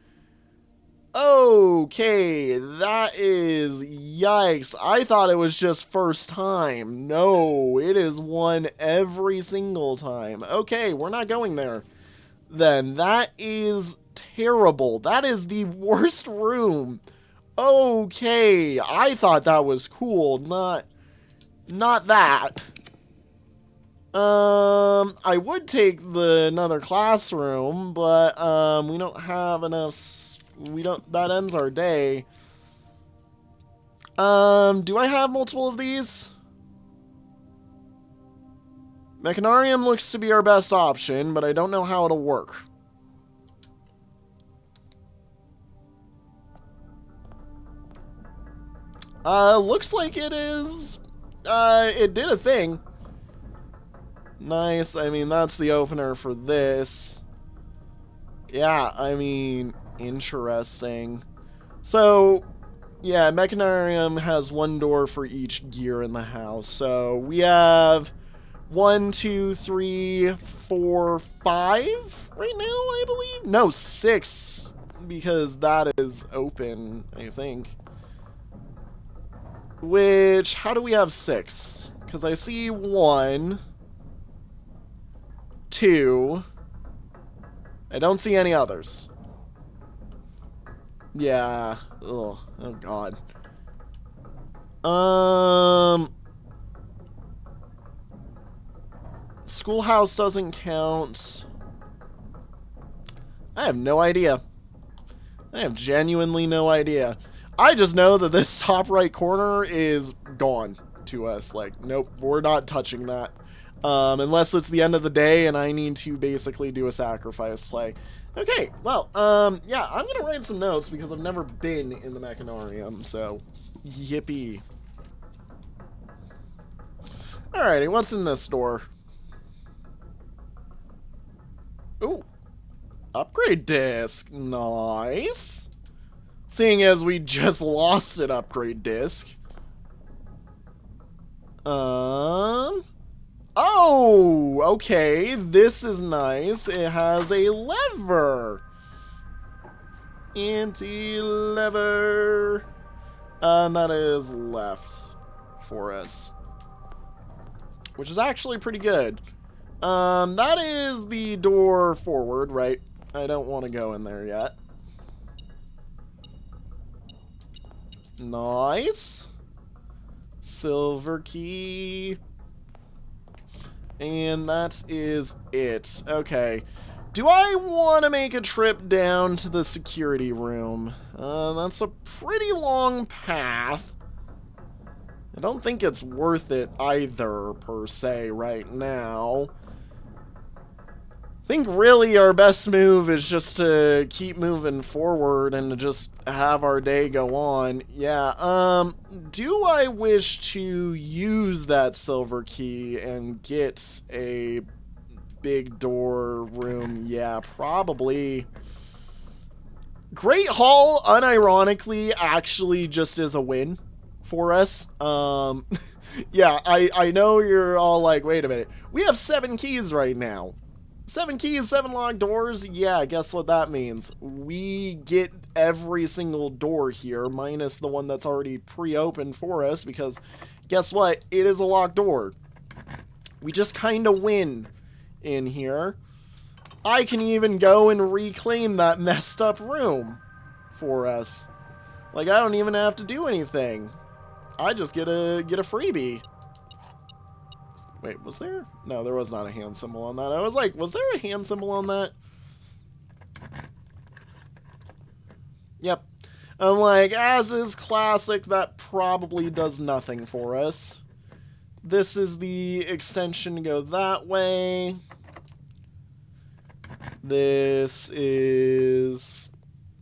Okay, that is yikes. I thought it was just first time. No, it is one every single time. Okay, we're not going there. Then that is terrible. That is the worst room. Okay, I thought that was cool, not that. I would take another classroom, but we don't have enough. That ends our day. Do I have multiple of these? Mechanarium looks to be our best option, but I don't know how it'll work. Looks like it is. It did a thing. Nice. I mean, that's the opener for this. Yeah, I mean, interesting. So, yeah, Mechanarium has one door for each gear in the house. So, we have 1, 2, 3, 4, 5 right now, I believe? No, 6, because that is open, I think. Which, how do we have 6? Because I see 1, 2, I don't see any others. Yeah. Ugh. Oh, God. Schoolhouse doesn't count. I have no idea. I have genuinely no idea. I just know that this top right corner is gone to us. Like, nope, we're not touching that. Unless it's the end of the day and I need to basically do a sacrifice play. Okay, well, yeah, I'm gonna write some notes because I've never been in the Mechanarium, so yippee. Alrighty, what's in this door? Ooh, upgrade disc. Nice. Seeing as we just lost an upgrade disc. Oh, okay. This is nice. It has a lever. Anti-lever. And that is left for us. Which is actually pretty good. That is the door forward, right? I don't want to go in there yet. Nice. Silver key. And that is it. Okay. Do I want to make a trip down to the security room? That's a pretty long path. I don't think it's worth it either, per se, right now. I think really our best move is just to keep moving forward and to just have our day go on. Yeah, do I wish to use that silver key and get a big door room? Yeah, probably. Great Hall, unironically, actually just is a win for us. Yeah, I know you're all like, wait a minute. We have 7 keys right now. 7 keys, 7 locked doors. Yeah, guess what that means? We get every single door here, minus the one that's already pre-opened for us, because guess what? It is a locked door. We just kind of win in here. I can even go and reclaim that messed up room for us. Like, I don't even have to do anything. I just get a freebie. Wait, was there? No, there was not a hand symbol on that. I was like, was there a hand symbol on that? Yep. I'm like, as is classic, that probably does nothing for us. This is the extension to go that way. This is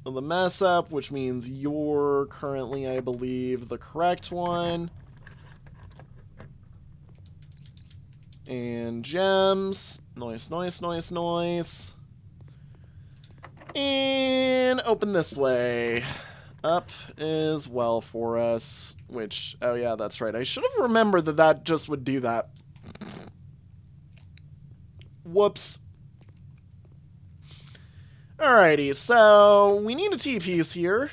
the mess up, which means you're currently, I believe, the correct one. And gems. Nice, nice, nice, nice. And open this way. Up as well for us. Which, oh yeah, that's right. I should have remembered that that just would do that. Whoops. Alrighty, so we need a T-piece here.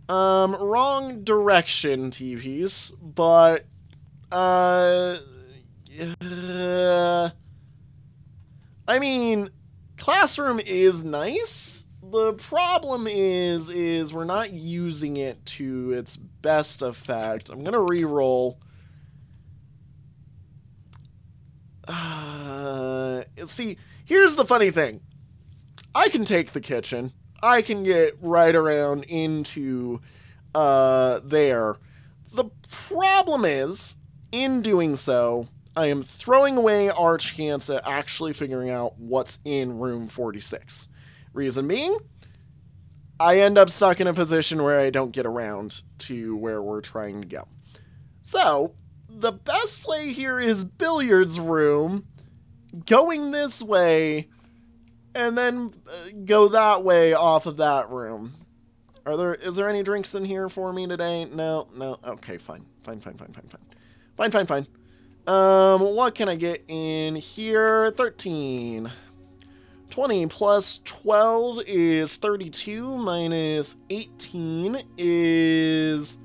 Wrong direction T-piece, but, I mean, classroom is nice. The problem is we're not using it to its best effect. I'm gonna re-roll. See, here's the funny thing. I can take the kitchen. I can get right around into there. The problem is, in doing so, I am throwing away our chance at actually figuring out what's in room 46. Reason being, I end up stuck in a position where I don't get around to where we're trying to go. So, the best play here is billiards room, going this way, and then go that way off of that room. Is there any drinks in here for me today? No. Okay, fine. Fine. What can I get in here? 13. 20 plus 12 is 32. Minus 18 is...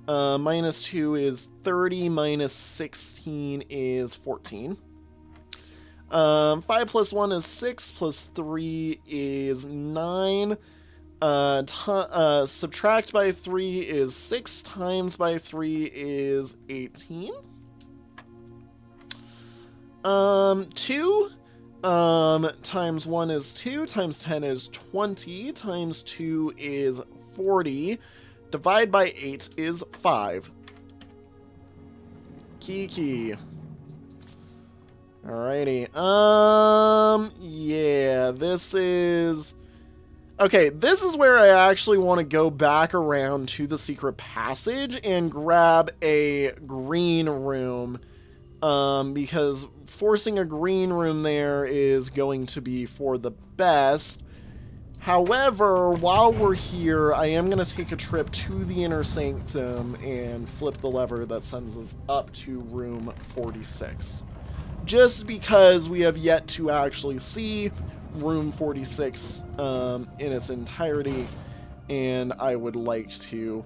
minus 2 is 30. Minus 16 is 14. 5 plus 1 is 6, plus 3 is 9. Subtract by 3 is 6, times by 3 is 18. 2 times 1 is 2, times 10 is 20, times 2 is 40, divide by 8 is 5. Kiki. Alrighty. Yeah, this is... Okay, this is where I actually want to go back around to the secret passage and grab a green room, because forcing a green room there is going to be for the best. However, while we're here, I am going to take a trip to the inner sanctum and flip the lever that sends us up to room 46. Just because we have yet to actually see room 46 in its entirety, and I would like to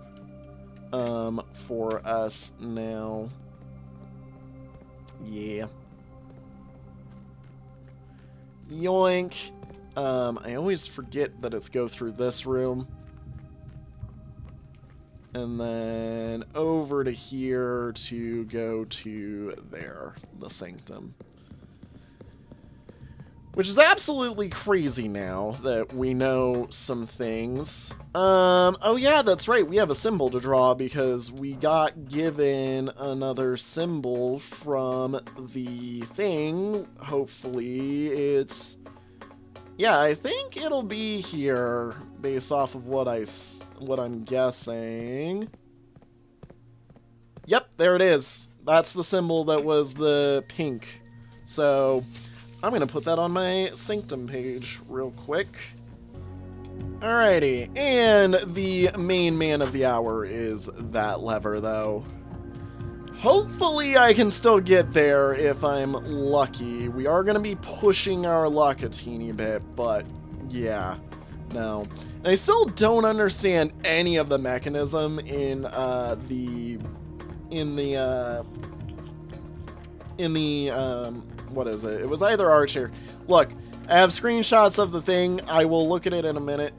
for us now. Yeah. Yoink. I always forget that it's go through this room. And then over to here to go to there, the sanctum. Which is absolutely crazy now that we know some things. Oh yeah, that's right. We have a symbol to draw because we got given another symbol from the thing. Hopefully it's... Yeah, I think it'll be here based off of what I'm guessing. Yep, there it is. That's the symbol that was the pink. So I'm going to put that on my sanctum page real quick. Alrighty, and the main man of the hour is that lever, though. Hopefully I can still get there if I'm lucky. We are going to be pushing our luck a teeny bit, but yeah, no. And I still don't understand any of the mechanism in what is it? It was either Archer. Look, I have screenshots of the thing. I will look at it in a minute.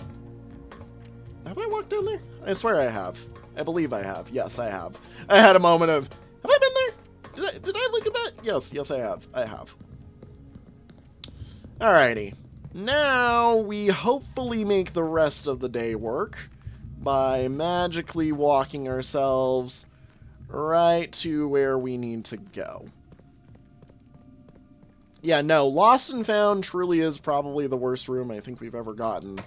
Have I walked down there? I swear I have. I believe I have. Yes, I have. I had a moment of, have I been there? Did I look at that? Yes, I have. I have. Alrighty. Now we hopefully make the rest of the day work by magically walking ourselves right to where we need to go. Yeah, no, Lost and Found truly is probably the worst room I think we've ever gotten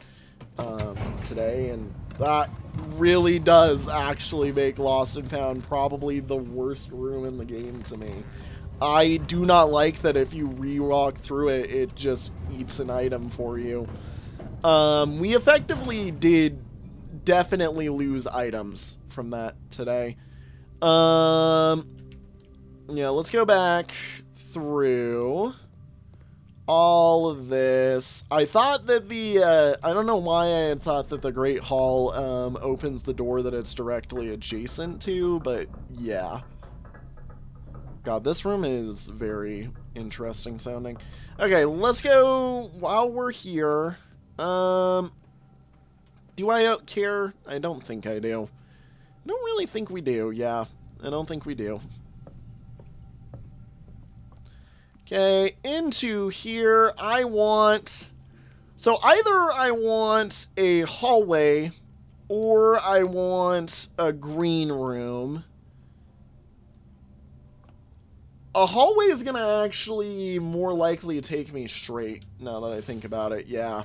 today, and that really does actually make Lost and Found probably the worst room in the game to me. I do not like that if you re-walk through it, it just eats an item for you. We effectively did definitely lose items from that today. Yeah, let's go back through all of this. I thought that the, I don't know why I had thought that the Great Hall opens the door that it's directly adjacent to, but yeah. God, this room is very interesting sounding. Okay, let's go while we're here. Do I care? I don't think I do. I don't really think we do, yeah. I don't think we do. Okay, into here, I want... So either I want a hallway, or I want a green room. A hallway is going to actually more likely take me straight, now that I think about it, yeah.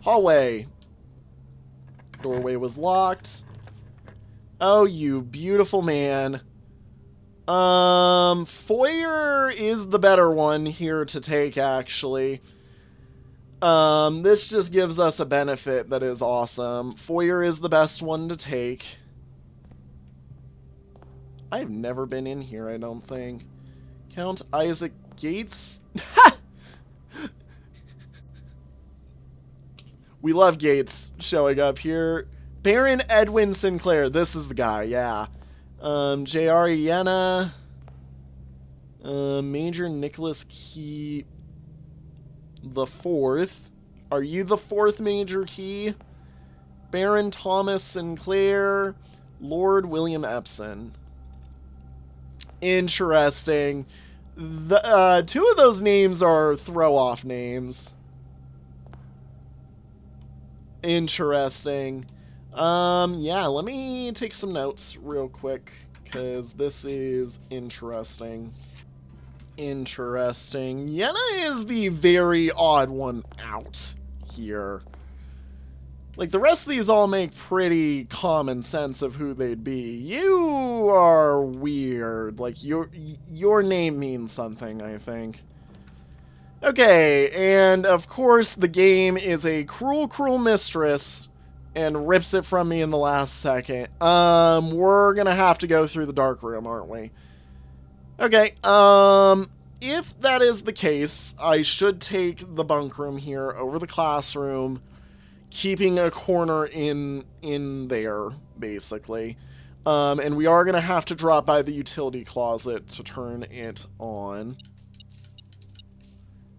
Hallway. Doorway was locked. Oh, you beautiful man. Foyer is the better one here to take, actually. This just gives us a benefit that is awesome. Foyer is the best one to take. I've never been in here, I don't think. Count Isaac Gates? We love Gates showing up here. Baron Edwin Sinclair. This is the guy, yeah. J.R. Iena. Major Nicholas Key the Fourth. Are you the fourth Major Key? Baron Thomas Sinclair, Lord William Epson. Interesting. The two of those names are throw-off names. Interesting. Yeah, let me take some notes real quick, because this is interesting. Interesting. Yenna is the very odd one out here. Like, the rest of these all make pretty common sense of who they'd be. You are weird. Like, your name means something, I think. Okay, and of course the game is a cruel, cruel mistress and rips it from me in the last second. We're gonna have to go through the dark room, aren't we? Okay, if that is the case, I should take the bunk room here over the classroom, keeping a corner in there, basically. And we are gonna have to drop by the utility closet to turn it on.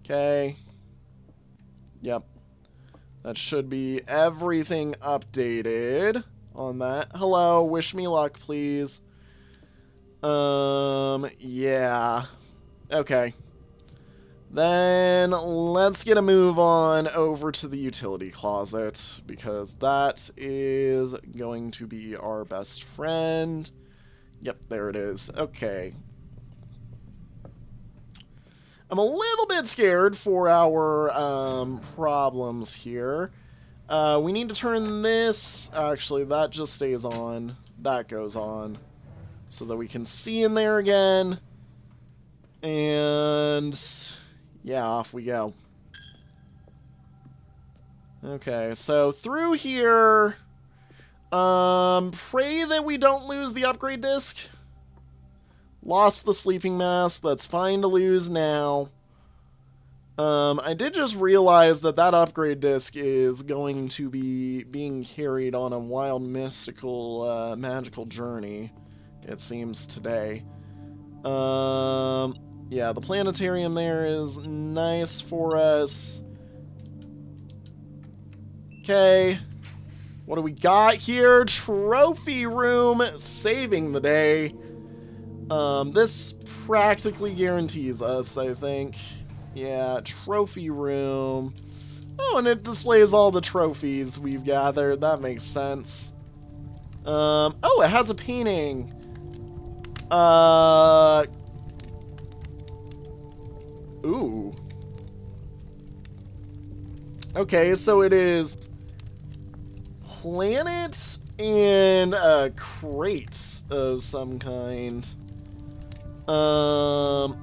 Okay. Yep. That should be everything updated on that. Hello, wish me luck, please. Yeah. Okay. Then let's get a move on over to the utility closet, because that is going to be our best friend. Yep, there it is. Okay. I'm a little bit scared for our problems here. We need to turn this... Actually, that just stays on. That goes on. So that we can see in there again. And... yeah, off we go. Okay, so through here... pray that we don't lose the upgrade disc. Lost the sleeping mask. That's fine to lose now. I did just realize that that upgrade disc is going to be being carried on a wild, mystical, magical journey, it seems, today. Yeah, the planetarium there is nice for us. Okay. What do we got here? Trophy room, saving the day. This practically guarantees us, I think. Yeah, trophy room. Oh, and it displays all the trophies we've gathered. That makes sense. Oh, it has a painting. Ooh. Okay, so it is planets and crates of some kind. I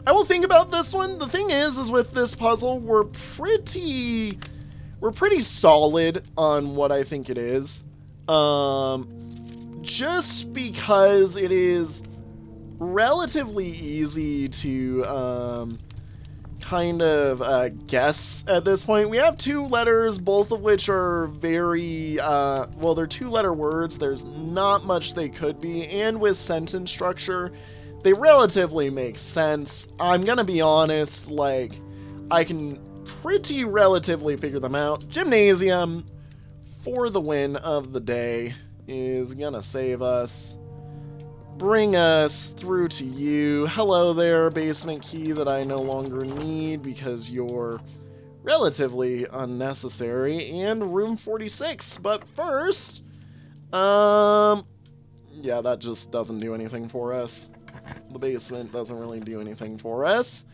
will think about this one. The thing is with this puzzle, we're pretty solid on what I think it is. Just because it is relatively easy to kind of guess at this point. We have two letters, both of which are very, well, they're two-letter words. There's not much they could be, and with sentence structure, they relatively make sense. I'm gonna be honest, like, I can pretty relatively figure them out. Gymnasium, for the win of the day, is gonna save us. Bring us through to you. Hello there, basement key that I no longer need because you're relatively unnecessary. And room 46. But first, yeah, that just doesn't do anything for us. The basement doesn't really do anything for us.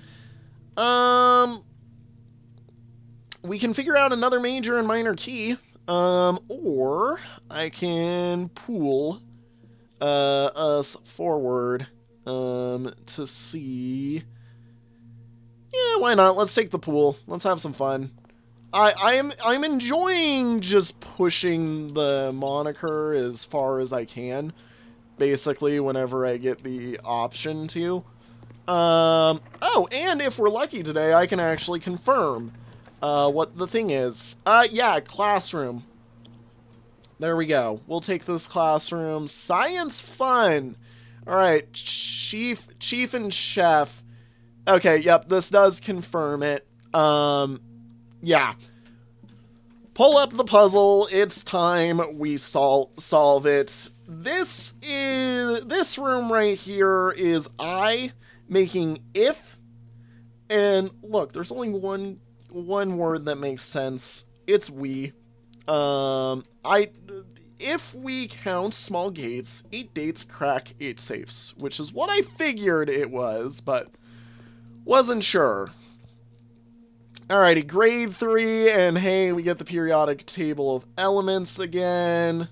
We can figure out another major and minor key. Or I can pool us forward to see. Yeah, why not? Let's take the pool. Let's have some fun. I'm enjoying just pushing the moniker as far as I can, basically, whenever I get the option to. Oh, and if we're lucky today, I can actually confirm what the thing is. Yeah, classroom. There we go. We'll take this classroom. Science fun. All right, chief and chef. Okay, yep, this does confirm it. Yeah. Pull up the puzzle. It's time we solve it. This room right here is I making if, and look, there's only one word that makes sense. It's we. If we count small gates, 8 dates crack 8 safes, which is what I figured it was, but wasn't sure. Alrighty, grade 3, and hey, we get the periodic table of elements again.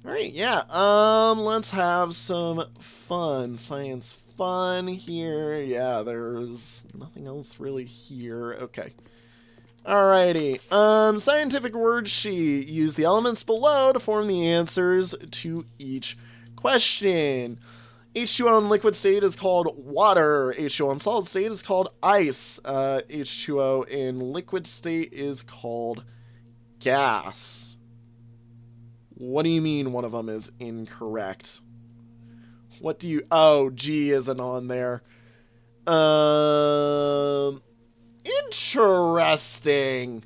Alright, yeah, let's have some fun. Science fun here. Yeah, there's nothing else really here. Okay. Alrighty, scientific word sheet. Use the elements below to form the answers to each question. H2O in liquid state is called water. H2O in solid state is called ice. H2O in liquid state is called gas. What do you mean one of them is incorrect? What do you... Oh, G isn't on there. Interesting.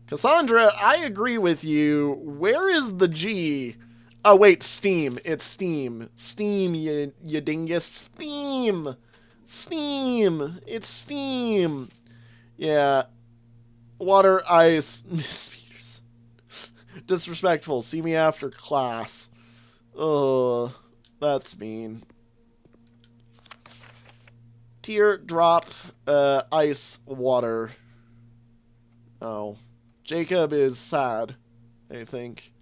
Cassandra, I agree with you. Where is the G? Oh, wait, steam. It's steam. Steam, you dingus. Steam. Steam. It's steam. Yeah. Water, ice. Miss Peters. Disrespectful. See me after class. Ugh. That's mean. Tear, drop, ice, water. Oh. Jacob is sad, I think.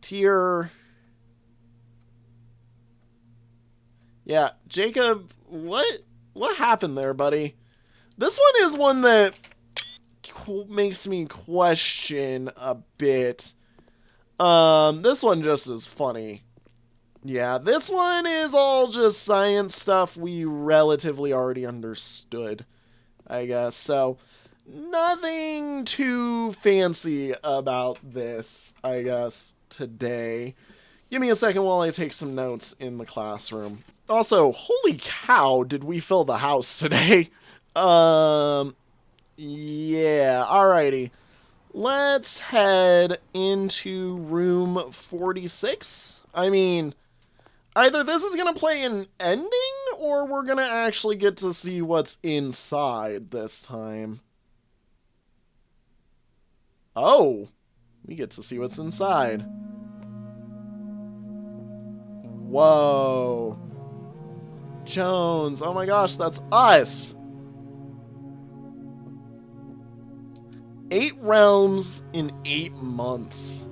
Tear. Yeah, Jacob, what happened there, buddy? This one is one that makes me question a bit. This one just is funny. Yeah, this one is all just science stuff we relatively already understood, I guess. So, nothing too fancy about this, I guess, today. Give me a second while I take some notes in the classroom. Also, holy cow, did we fill the house today? Yeah, alrighty. Let's head into room 46. I mean, either this is going to play an ending, or we're going to actually get to see what's inside this time. Oh, we get to see what's inside. Whoa. Jones, oh my gosh, that's us. 8 realms in 8 months.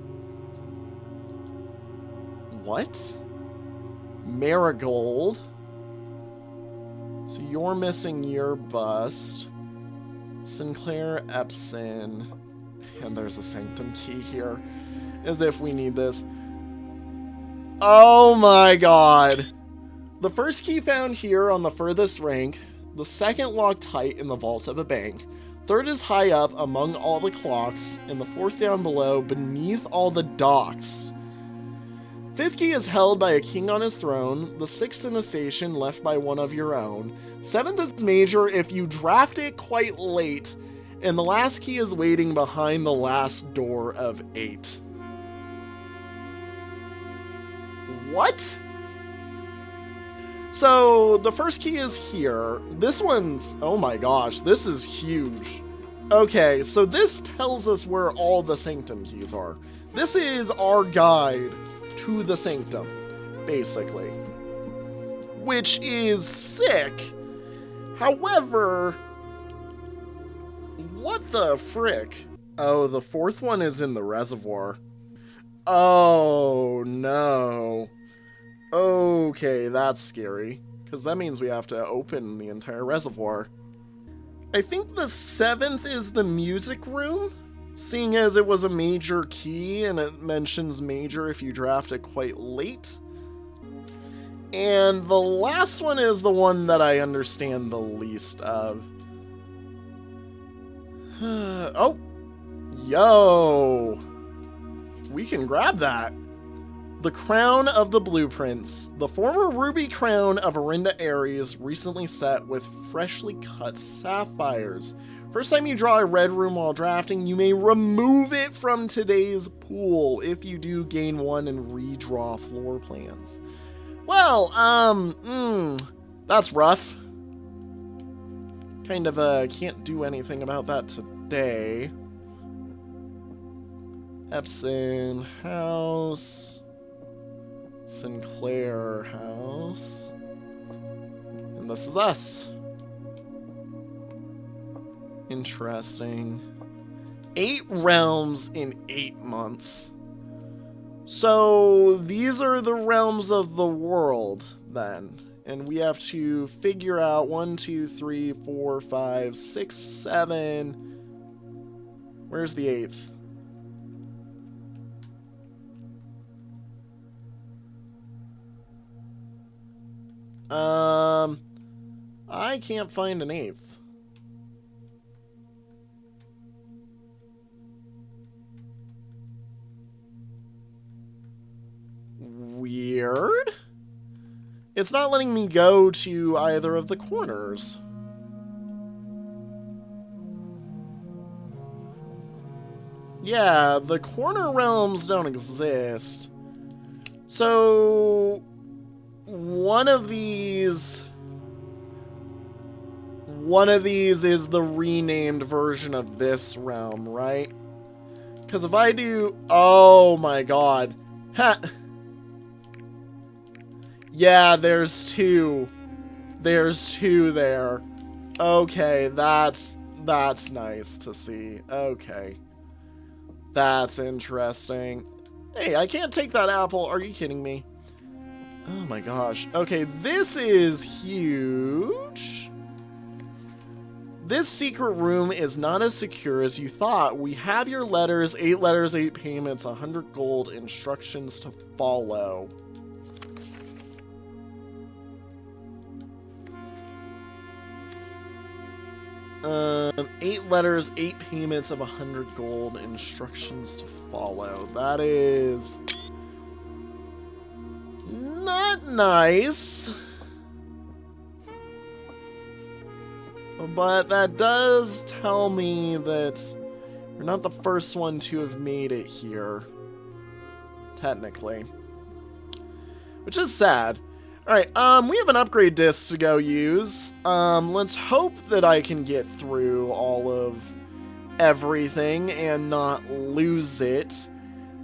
What? Marigold. So you're missing your bust. Sinclair Epson. And there's a sanctum key here. As if we need this. Oh my god. The first key found here on the furthest rank. The second locked tight in the vault of a bank. Third is high up among all the clocks. And the fourth down below beneath all the docks. Fifth key is held by a king on his throne. The sixth in a station left by one of your own. Seventh is major if you draft it quite late. And the last key is waiting behind the last door of 8. What? So, the first key is here. This one's... Oh my gosh, this is huge. Okay, so this tells us where all the sanctum keys are. This is our guide to the sanctum, basically. Which is sick. However... What the frick? Oh, the fourth one is in the reservoir. Oh, no. Okay, that's scary. Because that means we have to open the entire reservoir. I think the 7th is the music room, seeing as it was a major key, and it mentions major if you draft it quite late. And the last one is the one that I understand the least of. Oh! Yo! We can grab that. The crown of the blueprints. The former ruby crown of Arinda Ares, recently set with freshly cut sapphires. First time you draw a red room while drafting, you may remove it from today's pool. If you do, gain one and redraw floor plans. Well, that's rough. Kind of, can't do anything about that today. Epson House. Sinclair House. And this is us. Interesting. 8 realms in 8 months. So these are the realms of the world then. And we have to figure out 1, 2, 3, 4, 5, 6, 7. Where's the 8th? I can't find an 8th. Weird. It's not letting me go to either of the corners. Yeah, the corner realms don't exist. So one of these is the renamed version of this realm, right? Because if I do, oh my god. Ha. Yeah, there's 2. There's 2 there. Okay, that's nice to see. Okay. That's interesting. Hey, I can't take that apple. Are you kidding me? Oh my gosh. Okay, this is huge. This secret room is not as secure as you thought. We have your letters, 8 letters, 8 payments, 100 gold, instructions to follow. 8 letters, 8 payments of 100 gold, instructions to follow. That is not nice. But that does tell me that we're not the first one to have made it here. Technically. Which is sad. Alright, we have an upgrade disc to go use. Let's hope that I can get through all of everything and not lose it.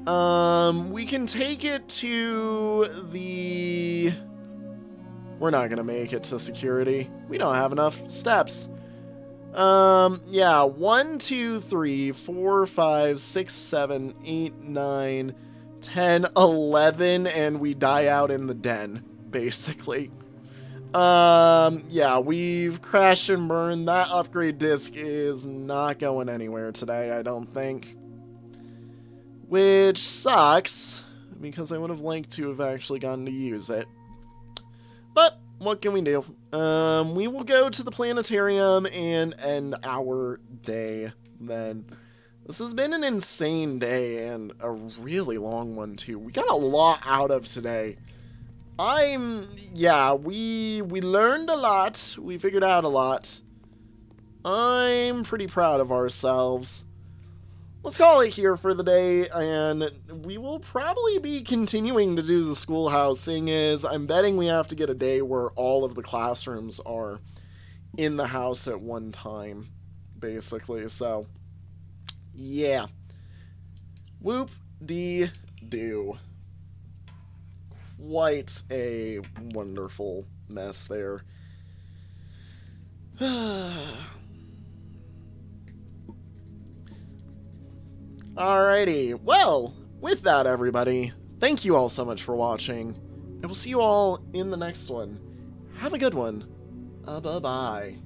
We can take it to the... We're not gonna make it to security. We don't have enough steps. Yeah, 1, 2, 3, 4, 5, 6, 7, 8, 9, 10, 11, and we die out in the den, basically. Yeah, we've crashed and burned. That upgrade disc is not going anywhere today, I don't think. Which sucks, because I would have liked to have actually gotten to use it. But what can we do? We will go to the planetarium and end our day then. This has been an insane day and a really long one too. We got a lot out of today. Yeah, we learned a lot. We figured out a lot. I'm pretty proud of ourselves. Let's call it here for the day, and we will probably be continuing to do the schoolhouse, seeing as I'm betting we have to get a day where all of the classrooms are in the house at one time, basically. So, yeah. Whoop-dee-doo. Quite a wonderful mess there. Alrighty, well, with that, everybody, thank you all so much for watching. I will see you all in the next one. Have a good one. Bye-bye.